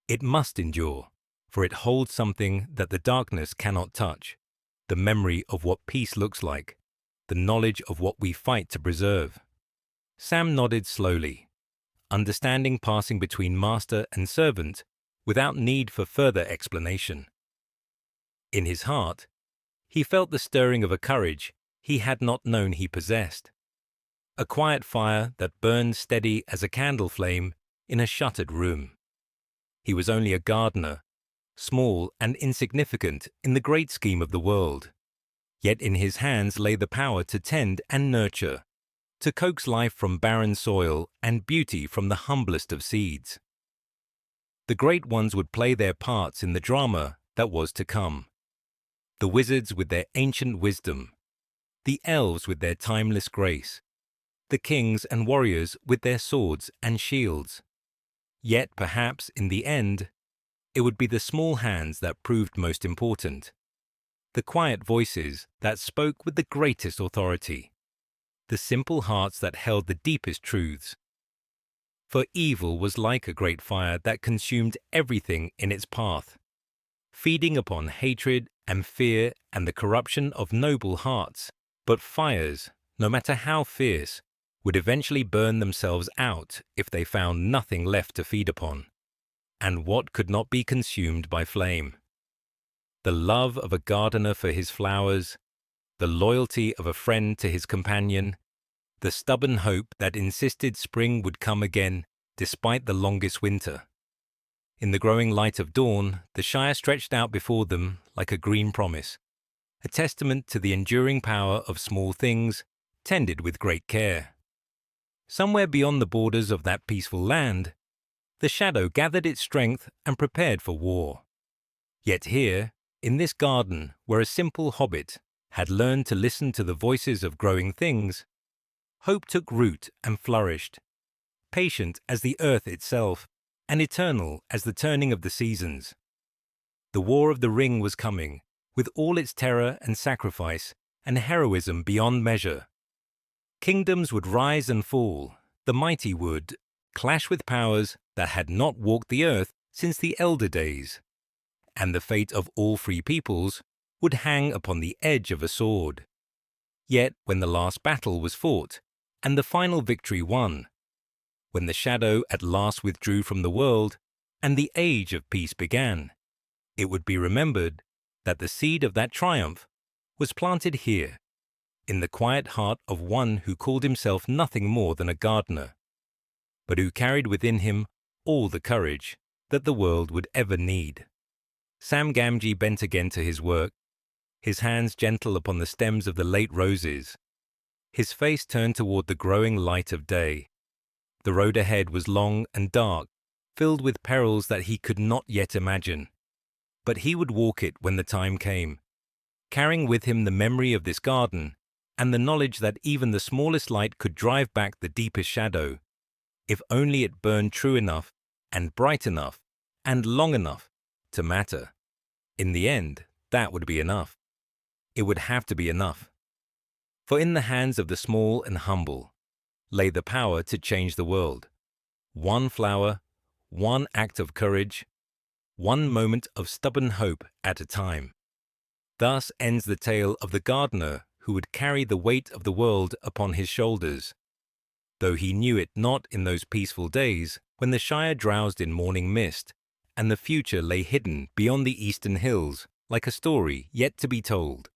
It must endure, for it holds something that the darkness cannot touch, the memory of what peace looks like, the knowledge of what we fight to preserve." Sam nodded slowly, understanding passing between master and servant without need for further explanation. In his heart, he felt the stirring of a courage he had not known he possessed, a quiet fire that burned steady as a candle flame in a shuttered room. He was only a gardener, small and insignificant in the great scheme of the world, yet in his hands lay the power to tend and nurture, to coax life from barren soil and beauty from the humblest of seeds. The great ones would play their parts in the drama that was to come. The wizards with their ancient wisdom, the elves with their timeless grace, the kings and warriors with their swords and shields. Yet perhaps, in the end, it would be the small hands that proved most important, the quiet voices that spoke with the greatest authority, the simple hearts that held the deepest truths. For evil was like a great fire that consumed everything in its path, feeding upon hatred and fear and the corruption of noble hearts. But fires, no matter how fierce, would eventually burn themselves out if they found nothing left to feed upon. And what could not be consumed by flame? The love of a gardener for his flowers, the loyalty of a friend to his companion, the stubborn hope that insisted spring would come again despite the longest winter. In the growing light of dawn, the Shire stretched out before them like a green promise, a testament to the enduring power of small things tended with great care. Somewhere beyond the borders of that peaceful land, the shadow gathered its strength and prepared for war. Yet here, in this garden where a simple hobbit had learned to listen to the voices of growing things, hope took root and flourished, patient as the earth itself and eternal as the turning of the seasons. The War of the Ring was coming, with all its terror and sacrifice and heroism beyond measure. Kingdoms would rise and fall, the mighty would clash with powers that had not walked the earth since the elder days, and the fate of all free peoples would hang upon the edge of a sword. Yet when the last battle was fought, and the final victory won, when the shadow at last withdrew from the world, and the age of peace began, it would be remembered that the seed of that triumph was planted here, in the quiet heart of one who called himself nothing more than a gardener, but who carried within him all the courage that the world would ever need. Sam Gamgee bent again to his work, his hands gentle upon the stems of the late roses, his face turned toward the growing light of day. The road ahead was long and dark, filled with perils that he could not yet imagine. But he would walk it when the time came, carrying with him the memory of this garden and the knowledge that even the smallest light could drive back the deepest shadow, if only it burned true enough and bright enough and long enough to matter. In the end, that would be enough. It would have to be enough. For in the hands of the small and humble lay the power to change the world. One flower, one act of courage, one moment of stubborn hope at a time. Thus ends the tale of the gardener who would carry the weight of the world upon his shoulders, though he knew it not in those peaceful days when the Shire drowsed in morning mist, and the future lay hidden beyond the eastern hills like a story yet to be told.